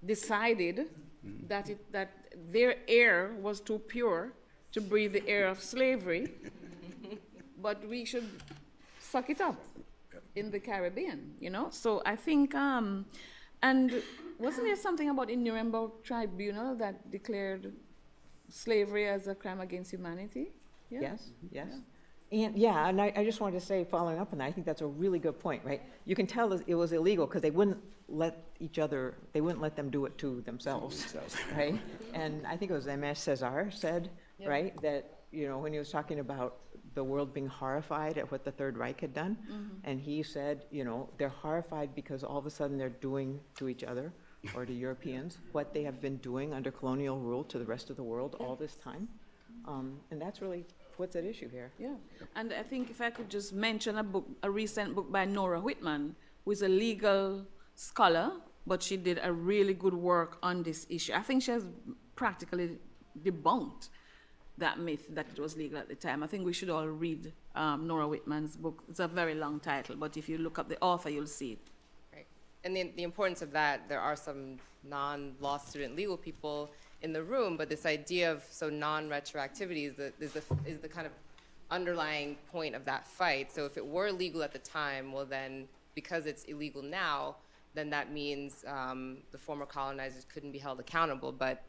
decided that their air was too pure to breathe the air of slavery, but we should suck it up in the Caribbean, you know? So I think, and wasn't there something about the Nuremberg Tribunal that declared slavery as a crime against humanity? Yeah. Yes, yes. And yeah, and I just wanted to say, following up on that, I think that's a really good point, right? You can tell it was illegal because they wouldn't let them do it to themselves, right? And I think it was M.S. Cesar said, right, that, you know, when he was talking about the world being horrified at what the Third Reich had done, and he said, you know, they're horrified because all of a sudden they're doing to each other or to Europeans what they have been doing under colonial rule to the rest of the world all this time. And that's really what's at issue here. Yeah, and I think if I could just mention a recent book by Nora Whitman, who is a legal scholar, but she did a really good work on this issue. I think she has practically debunked that myth that it was legal at the time. I think we should all read Nora Whitman's book. It's a very long title, but if you look up the author, you'll see it. Right. And the importance of that, there are some non-law student legal people in the room, but this idea of non-retroactivity is the kind of underlying point of that fight. So if it were illegal at the time, well then, because it's illegal now, then that means the former colonizers couldn't be held accountable. But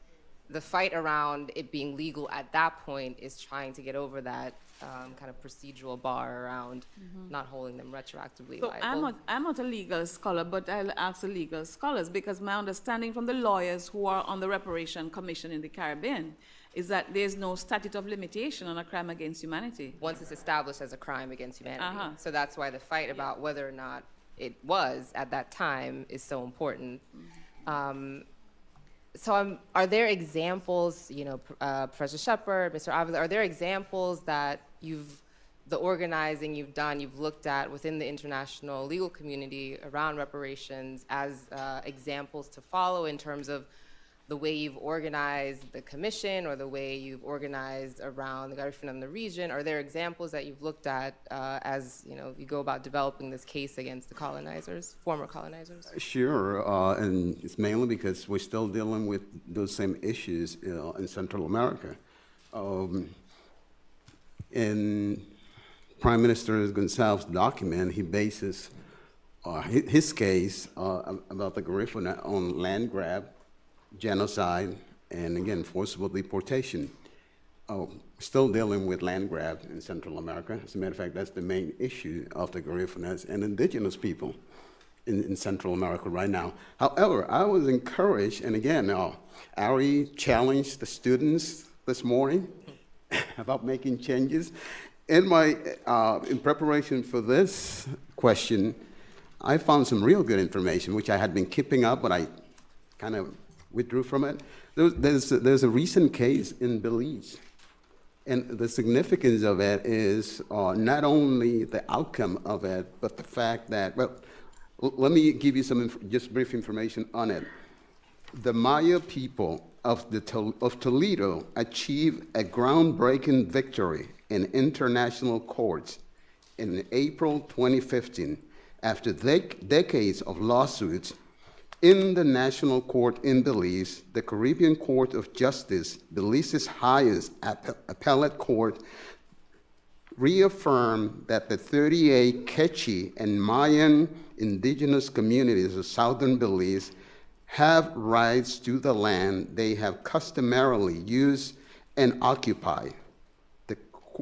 the fight around it being legal at that point is trying to get over that kind of procedural bar around not holding them retroactively So liable. I'm not a legal scholar, but I'll ask the legal scholars, because my understanding from the lawyers who are on the Reparation Commission in the Caribbean is that there's no statute of limitation on a crime against humanity. Once it's established as a crime against humanity. So that's why the fight about whether or not it was at that time is so important. So are there examples, you know, Professor Shepard, Mr. Ávila, are there examples that the organizing you've done, you've looked at within the international legal community around reparations as examples to follow in terms of the way you've organized the commission or the way you've organized around the Garifuna in the region? Are there examples that you've looked at as, you know, you go about developing this case against the colonizers, former colonizers? Sure, and it's mainly because we're still dealing with those same issues in Central America. In Prime Minister Gonçalves' document, he bases his case about the Garifuna on land grab, genocide, and again, forcible deportation. Still dealing with land grab in Central America. As a matter of fact, that's the main issue of the Garifunas and indigenous people in Central America right now. However, I was encouraged, and again, Ari challenged the students this morning about making changes. In preparation for this question, I found some real good information, which I had been keeping up, but I kind of withdrew from it. There's a recent case in Belize And the significance of it is not only the outcome of it, but the fact that, well, let me give you some just brief information on it. The Maya people of Toledo achieved a groundbreaking victory in international courts in April 2015 after decades of lawsuits. In the National Court in Belize, the Caribbean Court of Justice, Belize's highest appellate court, reaffirmed that the 38 Quechua and Mayan indigenous communities of southern Belize have rights to the land they have customarily used and occupied.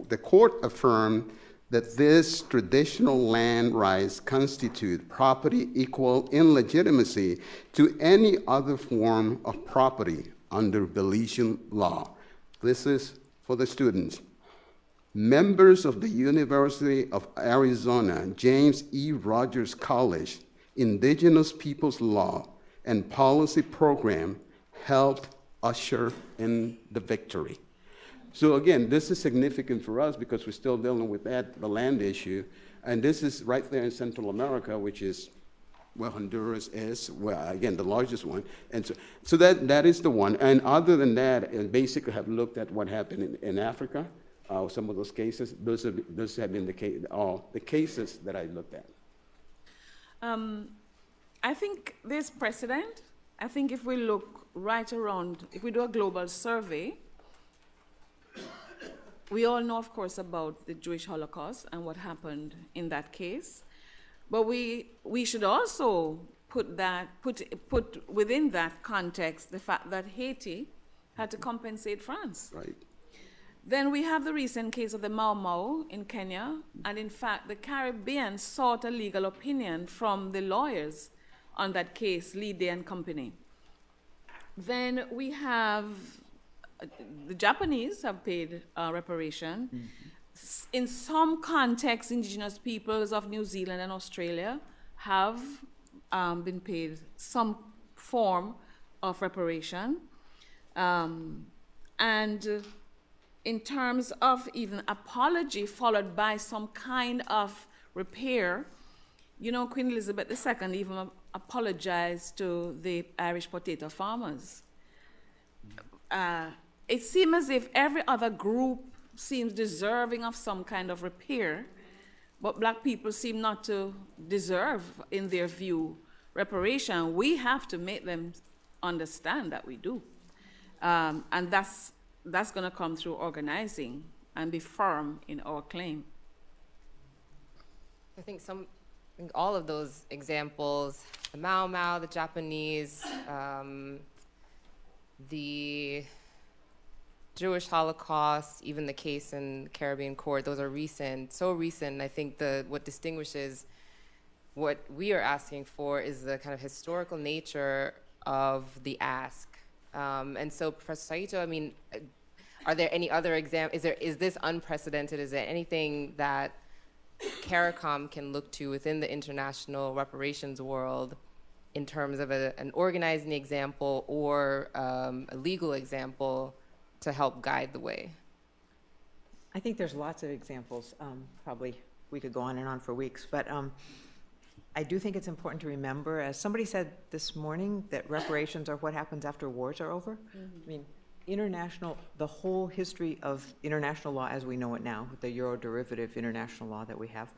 The court affirmed that this traditional land rights constitute property equal in legitimacy to any other form of property under Belizean law. This is for the students. Members of the University of Arizona, James E. Rogers College, Indigenous Peoples Law and Policy Program helped usher in the victory. So again, this is significant for us because we're still dealing with the land issue. And this is right there in Central America, which is where Honduras is, well, again, the largest one. And so that is the one. And other than that, I basically have looked at what happened in Africa, some of those cases. Those have been the cases that I looked at. I think there's precedent. I think if we look right around, if we do a global survey, we all know, of course, about the Jewish Holocaust and what happened in that case. But we should also put within that context the fact that Haiti had to compensate France. Right. Then we have the recent case of the Mau Mau in Kenya, and in fact, the Caribbean sought a legal opinion from the lawyers on that case, Lee Day and Company. Then we have the Japanese have paid reparation. Mm-hmm. In some contexts, indigenous peoples of New Zealand and Australia have been paid some form of reparation. And in terms of even apology followed by some kind of repair, you know, Queen Elizabeth II even apologized to the Irish potato farmers. It seems as if every other group seems deserving of some kind of repair, but Black people seem not to deserve, in their view, reparation. We have to make them understand that we do. And that's going to come through organizing and be firm in our claim. I think all of those examples, the Mau Mau, the Japanese, the Jewish Holocaust, even the case in Caribbean court, those are recent, so recent. I think what distinguishes what we are asking for is the kind of historical nature of the ask. And so, Professor Saito, I mean, are there any other examples? Is this unprecedented? Is there anything that CARICOM can look to within the international reparations world in terms of an organizing example or a legal example to help guide the way? I think there's lots of examples. Probably we could go on and on for weeks, but I do think it's important to remember, as somebody said this morning, that reparations are what happens after wars are over. Mm-hmm. I mean, the whole history of international law as we know it now, the Euro-derivative international law that we have,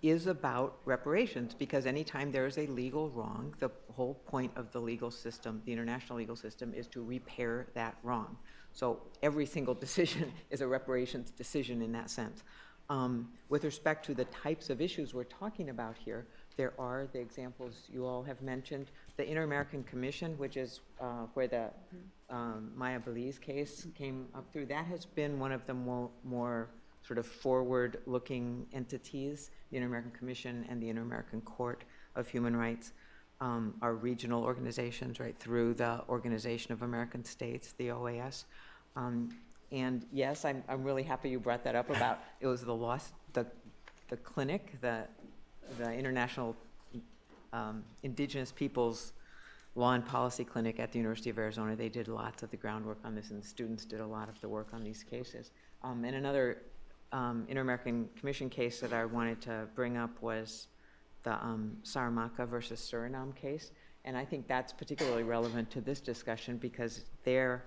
is about reparations, because anytime there is a legal wrong, the whole point of the legal system, the international legal system, is to repair that wrong. So every single decision is a reparations decision in that sense. With respect to the types of issues we're talking about here, there are the examples you all have mentioned. The Inter-American Commission, which is where the Maya Belize case came up through, that has been one of the more sort of forward-looking entities. The Inter-American Commission and the Inter-American Court of Human Rights are regional organizations, right, through the Organization of American States, the OAS. And yes, I'm really happy you brought that up about, it was the clinic, the International Indigenous Peoples Law and Policy Clinic at the University of Arizona. They did lots of the groundwork on this, and the students did a lot of the work on these cases. And another Inter-American Commission case that I wanted to bring up was the Saramacca versus Suriname case. And I think that's particularly relevant to this discussion because the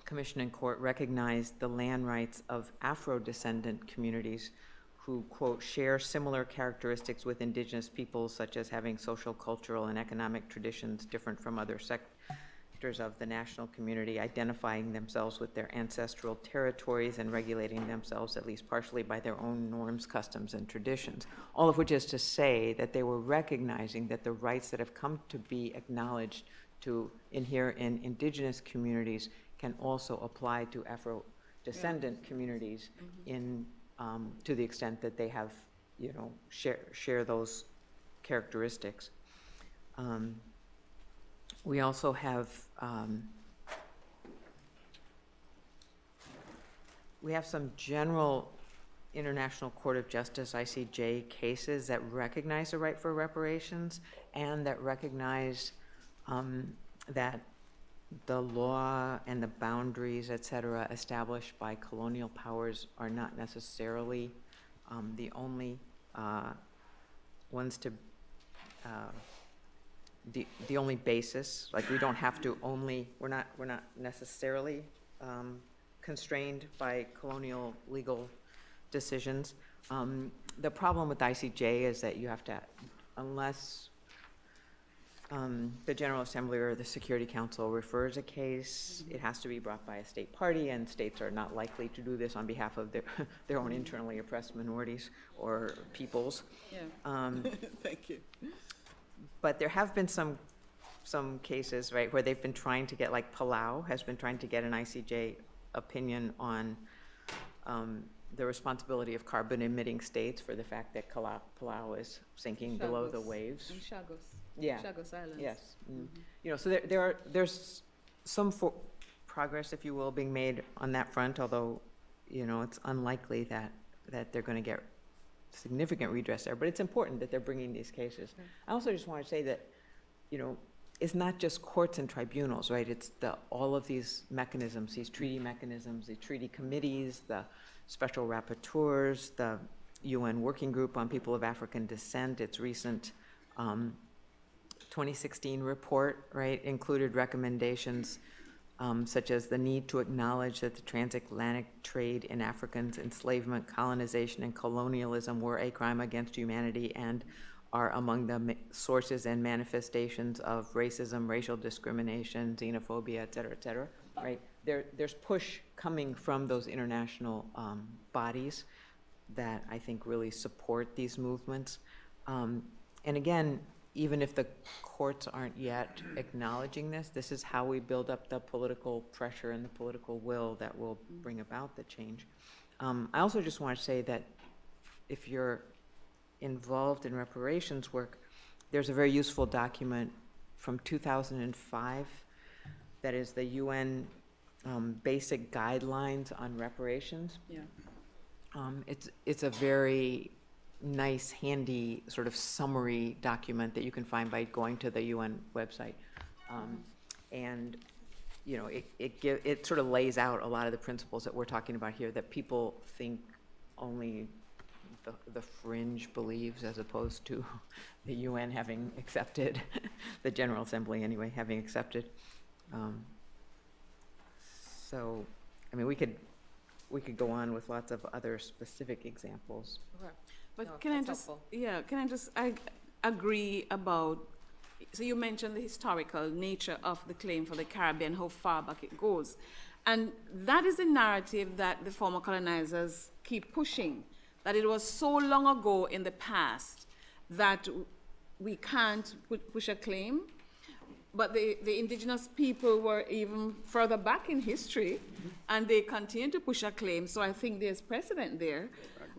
Commission and Court recognized the land rights of Afro-descendant communities who, quote, share similar characteristics with indigenous peoples, such as having social, cultural, and economic traditions different from other sectors of the national community, identifying themselves with their ancestral territories and regulating themselves at least partially by their own norms, customs, and traditions. All of which is to say that they were recognizing that the rights that have come to be acknowledged to inhere in indigenous communities can also apply to Afro-descendant communities in to the extent that they have, share those characteristics. We also have some general International Court of Justice, ICJ, cases that recognize the right for reparations and that recognize that the law and the boundaries, et cetera, established by colonial powers are not necessarily the only ones to, the only basis. Like, we don't have to only, we're not necessarily constrained by colonial legal decisions. The problem with ICJ is that you have to, unless the General Assembly or the Security Council refers a case, it has to be brought by a state party, and states are not likely to do this on behalf of their own internally oppressed minorities or peoples. Yeah. Thank you. But there have been some cases, right, where they've been trying to get, like Palau has been trying to get an ICJ opinion on the responsibility of carbon-emitting states for the fact that Palau is sinking below the waves. And Chagos. Yeah. Chagos Islands. Yes. So there's some progress, if you will, being made on that front, although, it's unlikely that they're going to get significant redress there. But it's important that they're bringing these cases. I also just want to say that, it's not just courts and tribunals, right? It's all of these mechanisms, these treaty mechanisms, the treaty committees, the special rapporteurs, the UN Working Group on People of African Descent, its recent 2016 report, right, included recommendations such as the need to acknowledge that the transatlantic trade in Africans, enslavement, colonization, and colonialism were a crime against humanity and are among the sources and manifestations of racism, racial discrimination, xenophobia, et cetera, right? There's push coming from those international bodies that I think really support these movements. And again, even if the courts aren't yet acknowledging this is how we build up the political pressure and the political will that will bring about the change. I also just want to say that if you're involved in reparations work, there's a very useful document from 2005 that is the UN basic guidelines on reparations. Yeah. It's a very nice, handy sort of summary document that you can find by going to the UN website. And it sort of lays out a lot of the principles that we're talking about here that people think only the fringe believes, as opposed to the UN having accepted, the General Assembly anyway, having accepted. So, I mean, we could go on with lots of other specific examples. Okay. But No, can I that's just, I agree about, so you mentioned the historical nature of the claim for the Caribbean, how far back it goes. And that is a narrative that the former colonizers keep pushing, that it was so long ago in the past that we can't push a claim. But the indigenous people were even further back in history, and they continue to push a claim. So I think there's precedent there.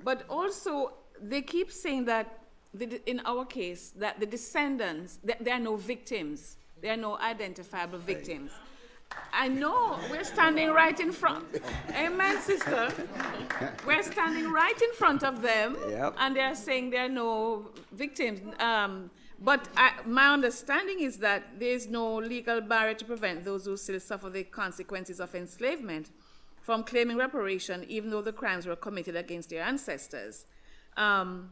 But also, they keep saying that, in our case, that the descendants, there are no victims. There are no identifiable victims. I know, we're standing right in front. Amen, sister. We're standing right in front of them, Yep. and they're saying there are no victims. But my understanding is that there is no legal barrier to prevent those who still suffer the consequences of enslavement from claiming reparation, even though the crimes were committed against their ancestors. And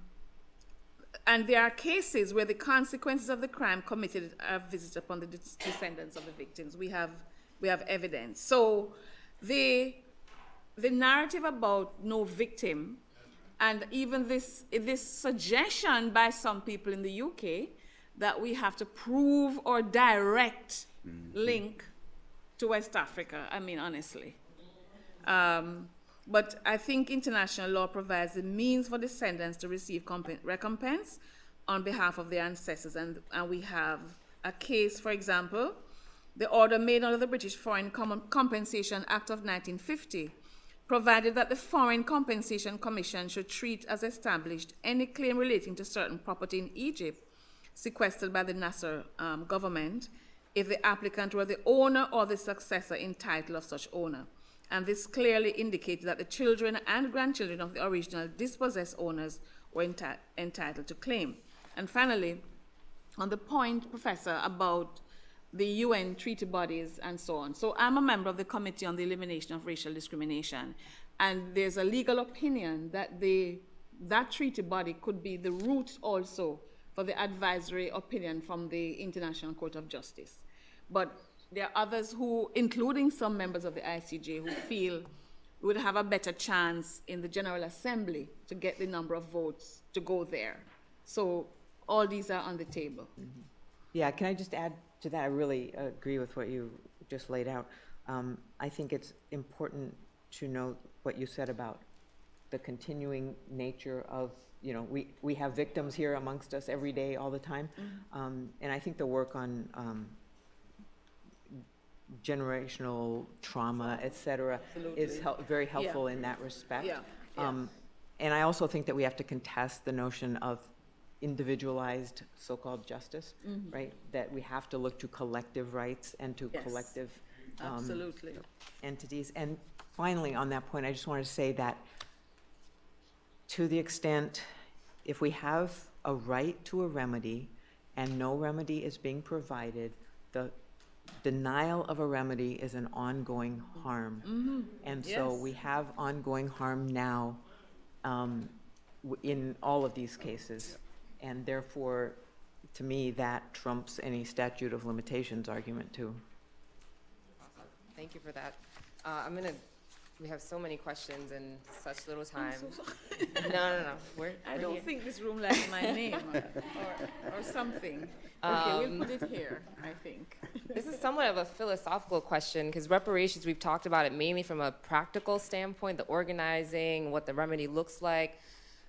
there are cases where the consequences of the crime committed are visited upon the descendants of the victims. We have evidence. So the narrative about no victim, and even this suggestion by some people in the UK that we have to prove or direct link to West Africa, I mean, honestly. But I think international law provides the means for descendants to receive recompense on behalf of their ancestors. And we have a case, for example, the order made under the British Foreign Compensation Act of 1950 provided that the Foreign Compensation Commission should treat as established any claim relating to certain property in Egypt sequestered by the Nasser government if the applicant were the owner or the successor in title of such owner. And this clearly indicated that the children and grandchildren of the original dispossessed owners were entitled to claim. And finally, on the point, Professor, about the UN treaty bodies and so on. So I'm a member of the Committee on the Elimination of Racial Discrimination, and there's a legal opinion that that treaty body could be the root also for the advisory opinion from the International Court of Justice. But there are others who, including some members of the ICJ, who feel we would have a better chance in the General Assembly to get the number of votes to go there. So all these are on the table. Mm-hmm. Yeah, can I just add to that? I really agree with what you just laid out. I think it's important to note what you said about the continuing nature of, you know, we have victims here amongst us every day, all the time. Mm-hmm. And I think the work on generational trauma, et cetera, is very helpful in that respect. Yeah. And I also think that we have to contest the notion of individualized so-called justice, right? That we have to look to collective rights and to collective entities. And finally, on that point, I just want to say that to the extent, if we have a right to a remedy and no remedy is being provided, the denial of a remedy is an ongoing harm. Mm-hmm. And so we have ongoing harm now in all of these cases. And therefore, to me, that trumps any statute of limitations argument too. Awesome. Thank you for that. We have so many questions in such little time. No. I don't think this room likes my name or something. Okay, we'll put it here, I think. This is somewhat of a philosophical question, because reparations, we've talked about it mainly from a practical standpoint, the organizing, what the remedy looks like.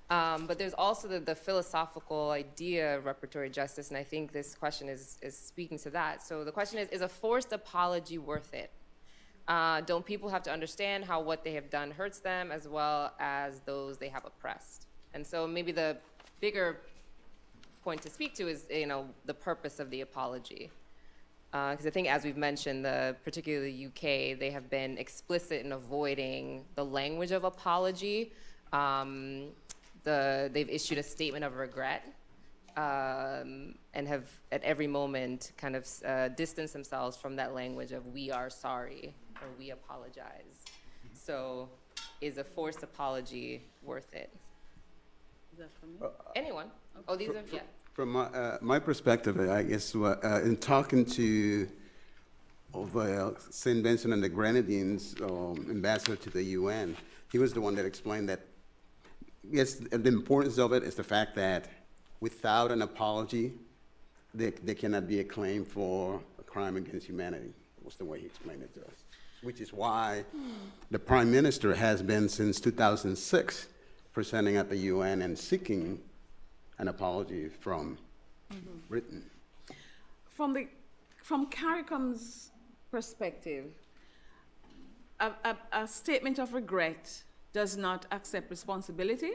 But there's also the philosophical idea of reparatory justice, and I think this question is speaking to that. So the question is a forced apology worth it? Don't people have to understand how what they have done hurts them as well as those they have oppressed? And so maybe the bigger point to speak to is, the purpose of the apology. Because I think, as we've mentioned, particularly the UK, they have been explicit in avoiding the language of apology. They've issued a statement of regret and have at every moment kind of distanced themselves from that language of "we are sorry" or "we apologize." So is a forced apology worth it? Is that for me? Anyone? Okay. Oh, these are, yeah. From my perspective, I guess, in talking to St. Vincent and the Grenadines ambassador to the UN, he was the one that explained that, yes, the importance of it is the fact that without an apology, there cannot be a claim for a crime against humanity. That was the way he explained it to us, which is why the Prime Minister has been, since 2006, presenting at the UN and seeking an apology from Britain. From CARICOM's perspective, a statement of regret does not accept responsibility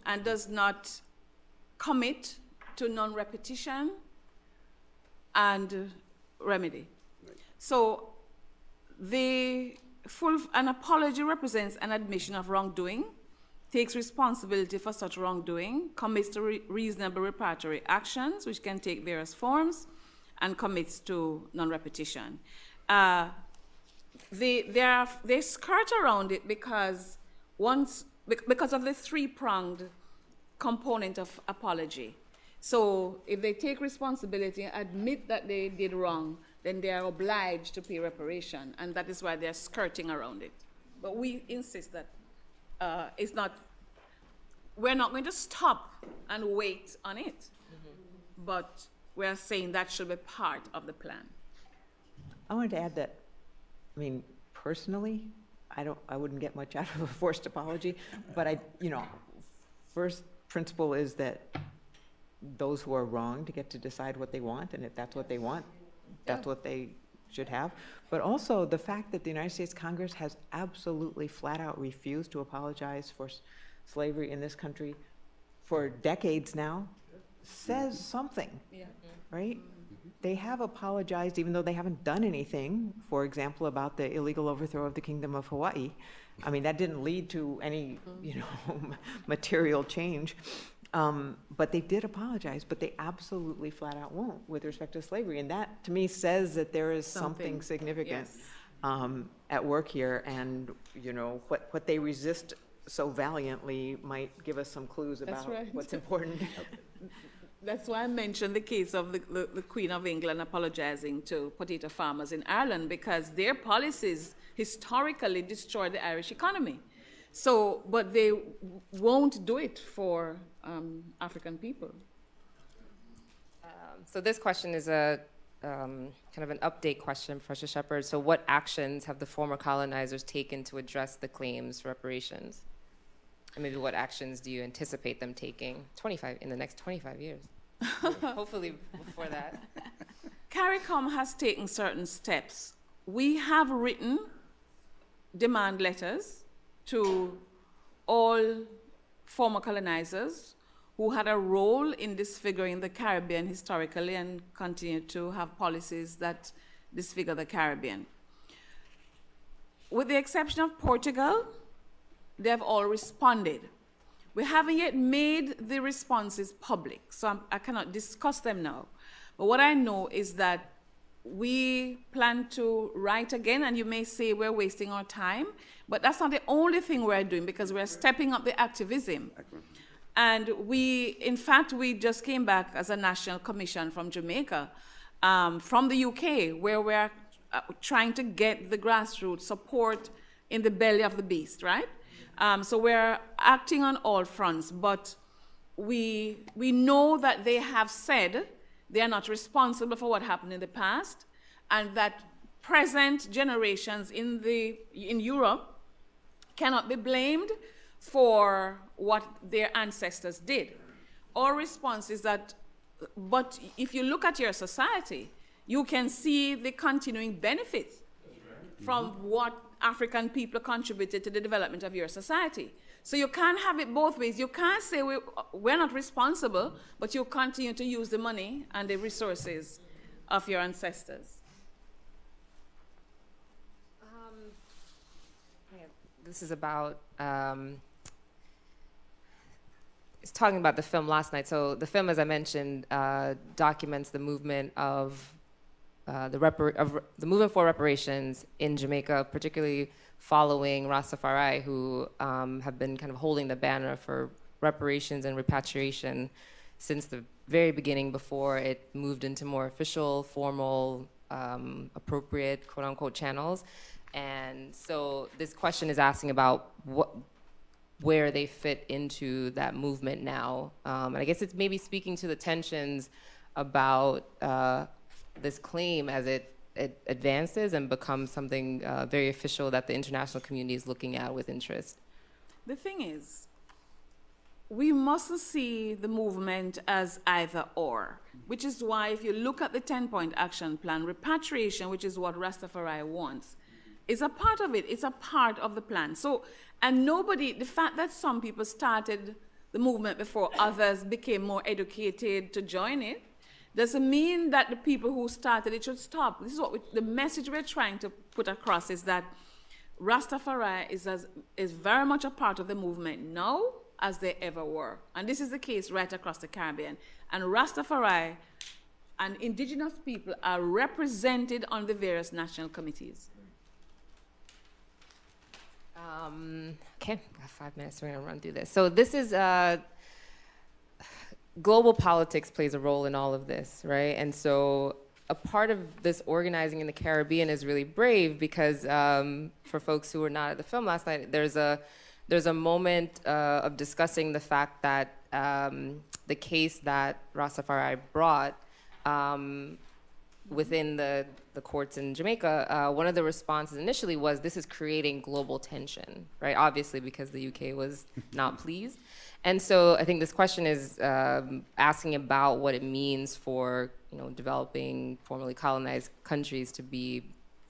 and does not commit to non-repetition and remedy. Right. So an apology represents an admission of wrongdoing takes responsibility for such wrongdoing, commits to reasonable reparatory actions, which can take various forms, and commits to non-repetition. They skirt around it because of the three-pronged component of apology. So if they take responsibility and admit that they did wrong, then they are obliged to pay reparation, and that is why they're skirting around it. But we insist that we're not going to stop and wait on it, but we're saying that should be part of the plan. I wanted to add that, I mean, personally, I wouldn't get much out of a forced apology, but first principle is that those who are wronged get to decide what they want, and if that's what they want, that's what they should have. But also the fact that the United States Congress has absolutely flat out refused to apologize for slavery in this country for decades now says something, right? They have apologized even though they haven't done anything, for example, about the illegal overthrow of the Kingdom of Hawaii. I mean, that didn't lead to any, material change. But they did apologize, but they absolutely flat out won't with respect to slavery. And that, to me, says that there is something significant at work here. And, what they resist so valiantly might give us some clues about what's important. That's why I mentioned the case of the Queen of England apologizing to potato farmers in Ireland, because their policies historically destroyed the Irish economy. So, but they won't do it for African people. So this question is a kind of an update question, Professor Shepard. So what actions have the former colonizers taken to address the claims for reparations? And maybe what actions do you anticipate them taking in the next 25 years? Hopefully before that. CARICOM has taken certain steps. We have written demand letters to all former colonizers who had a role in disfiguring the Caribbean historically and continue to have policies that disfigure the Caribbean. With the exception of Portugal, they have all responded. We haven't yet made the responses public, so I cannot discuss them now. But what I know is that we plan to write again, and you may say we're wasting our time, but that's not the only thing we're doing, because we're stepping up the activism. And in fact, we just came back as a national commission from Jamaica, from the UK, where we're trying to get the grassroots support in the belly of the beast, right? So we're acting on all fronts, but we know that they have said they are not responsible for what happened in the past, and that present generations in Europe cannot be blamed for what their ancestors did. Our response is that, but if you look at your society, you can see the continuing benefits from what African people contributed to the development of your society. So you can't have it both ways. You can't say we're not responsible, but you continue to use the money and the resources of your ancestors. This is about, it's talking about the film last night. So the film, as I mentioned, documents the movement of the movement for reparations in Jamaica, particularly following Rastafari, who have been kind of holding the banner for reparations and repatriation since the very beginning, before it moved into more official, formal, appropriate, quote unquote, channels. And so this question is asking about where they fit into that movement now. And I guess it's maybe speaking to the tensions about this claim as it advances and becomes something very official that the international community is looking at with interest. The thing is, we mustn't see the movement as either or, which is why if you look at the 10-point action plan, repatriation, which is what Rastafari wants, is a part of it. It's a part of the plan. So, and the fact that some people started the movement before others became more educated to join it, doesn't mean that the people who started it should stop. This is the message we're trying to put across, is that Rastafari is very much a part of the movement now as they ever were. And this is the case right across the Caribbean. And Rastafari and indigenous people are represented on the various national committees. Okay, got 5 minutes. We're gonna run through this. So this is global politics plays a role in all of this, right? And so a part of this organizing in the Caribbean is really brave because for folks who were not at the film last night, there's a moment of discussing the fact that the case that Rastafari brought within the courts in Jamaica, one of the responses initially was this is creating global tension, right? Obviously because the UK was not pleased. And so I think this question is asking about what it means for developing, formerly colonized countries to be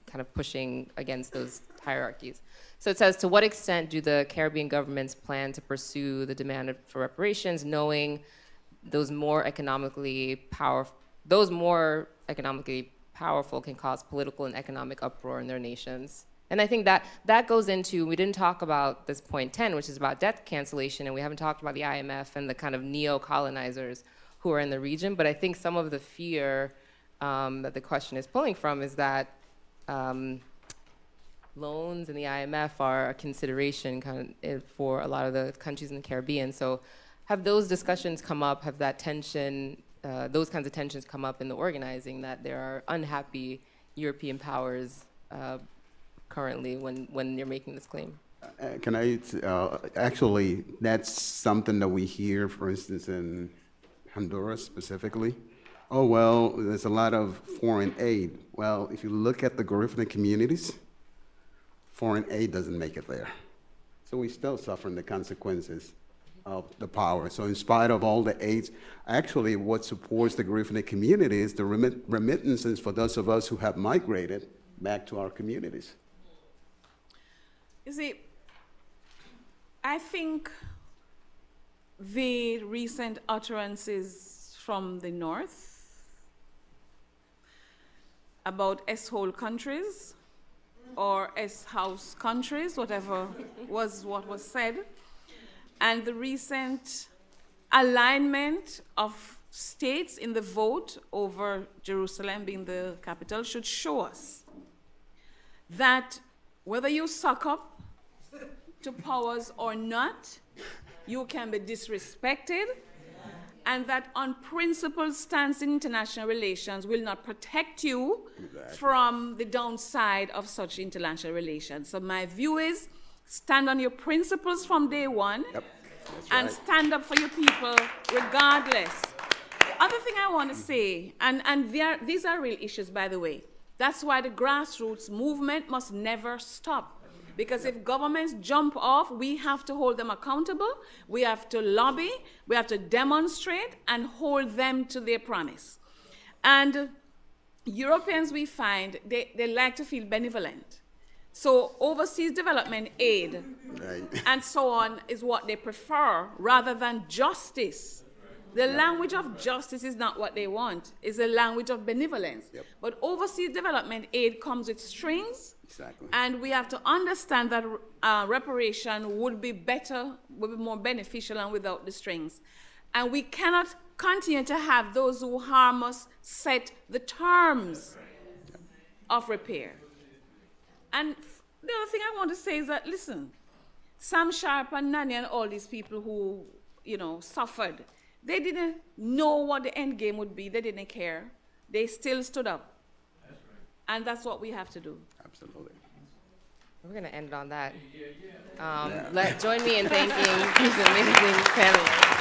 kind of pushing against those hierarchies. So it says, to what extent do the Caribbean governments plan to pursue the demand for reparations, knowing those more economically powerful can cause political and economic uproar in their nations? And I think that goes into, we didn't talk about this point 10, which is about debt cancellation, and we haven't talked about the IMF and the kind of neo-colonizers who are in the region, but I think some of the fear that the question is pulling from is that loans and the IMF are a consideration kind of for a lot of the countries in the Caribbean. So have those discussions come up, have that tension, those kinds of tensions come up in the organizing, that there are unhappy European powers currently when you're making this claim? Can I, actually, that's something that we hear, for instance, in Honduras specifically. Oh, well, there's a lot of foreign aid. Well, if you look at the Garifuna communities, foreign aid doesn't make it there. So we're still suffering the consequences of the power. So in spite of all the aids, actually what supports the Garifuna community is the remittances for those of us who have migrated back to our communities. You see, I think the recent utterances from the North about S-hole countries or S-house countries, whatever was what was said, and the recent alignment of states in the vote over Jerusalem being the capital should show us that whether you suck up to powers or not, you can be disrespected, and that unprincipled stance in international relations will not protect you from the downside of such international relations. So my view is, stand on your principles from day one, and stand up for your people regardless. The other thing I want to say, and these are real issues, by the way, that's why the grassroots movement must never stop. Because if governments jump off, we have to hold them accountable, we have to lobby, we have to demonstrate and hold them to their promise. And Europeans, we find, they like to feel benevolent. So overseas development aid and so on is what they prefer rather than justice. The language of justice is not what they want. It's a language of benevolence. But overseas development aid comes with strings. Exactly. And we have to understand that reparation would be better, would be more beneficial and without the strings. And we cannot continue to have those who harm us set the terms of repair. And the other thing I want to say is that, listen, Sam Sharp and Nani and all these people who, suffered, they didn't know what the end game would be. They didn't care. They still stood up. That's right. And that's what we have to do. Absolutely. We're going to end on that. Join me in thanking these amazing panelists.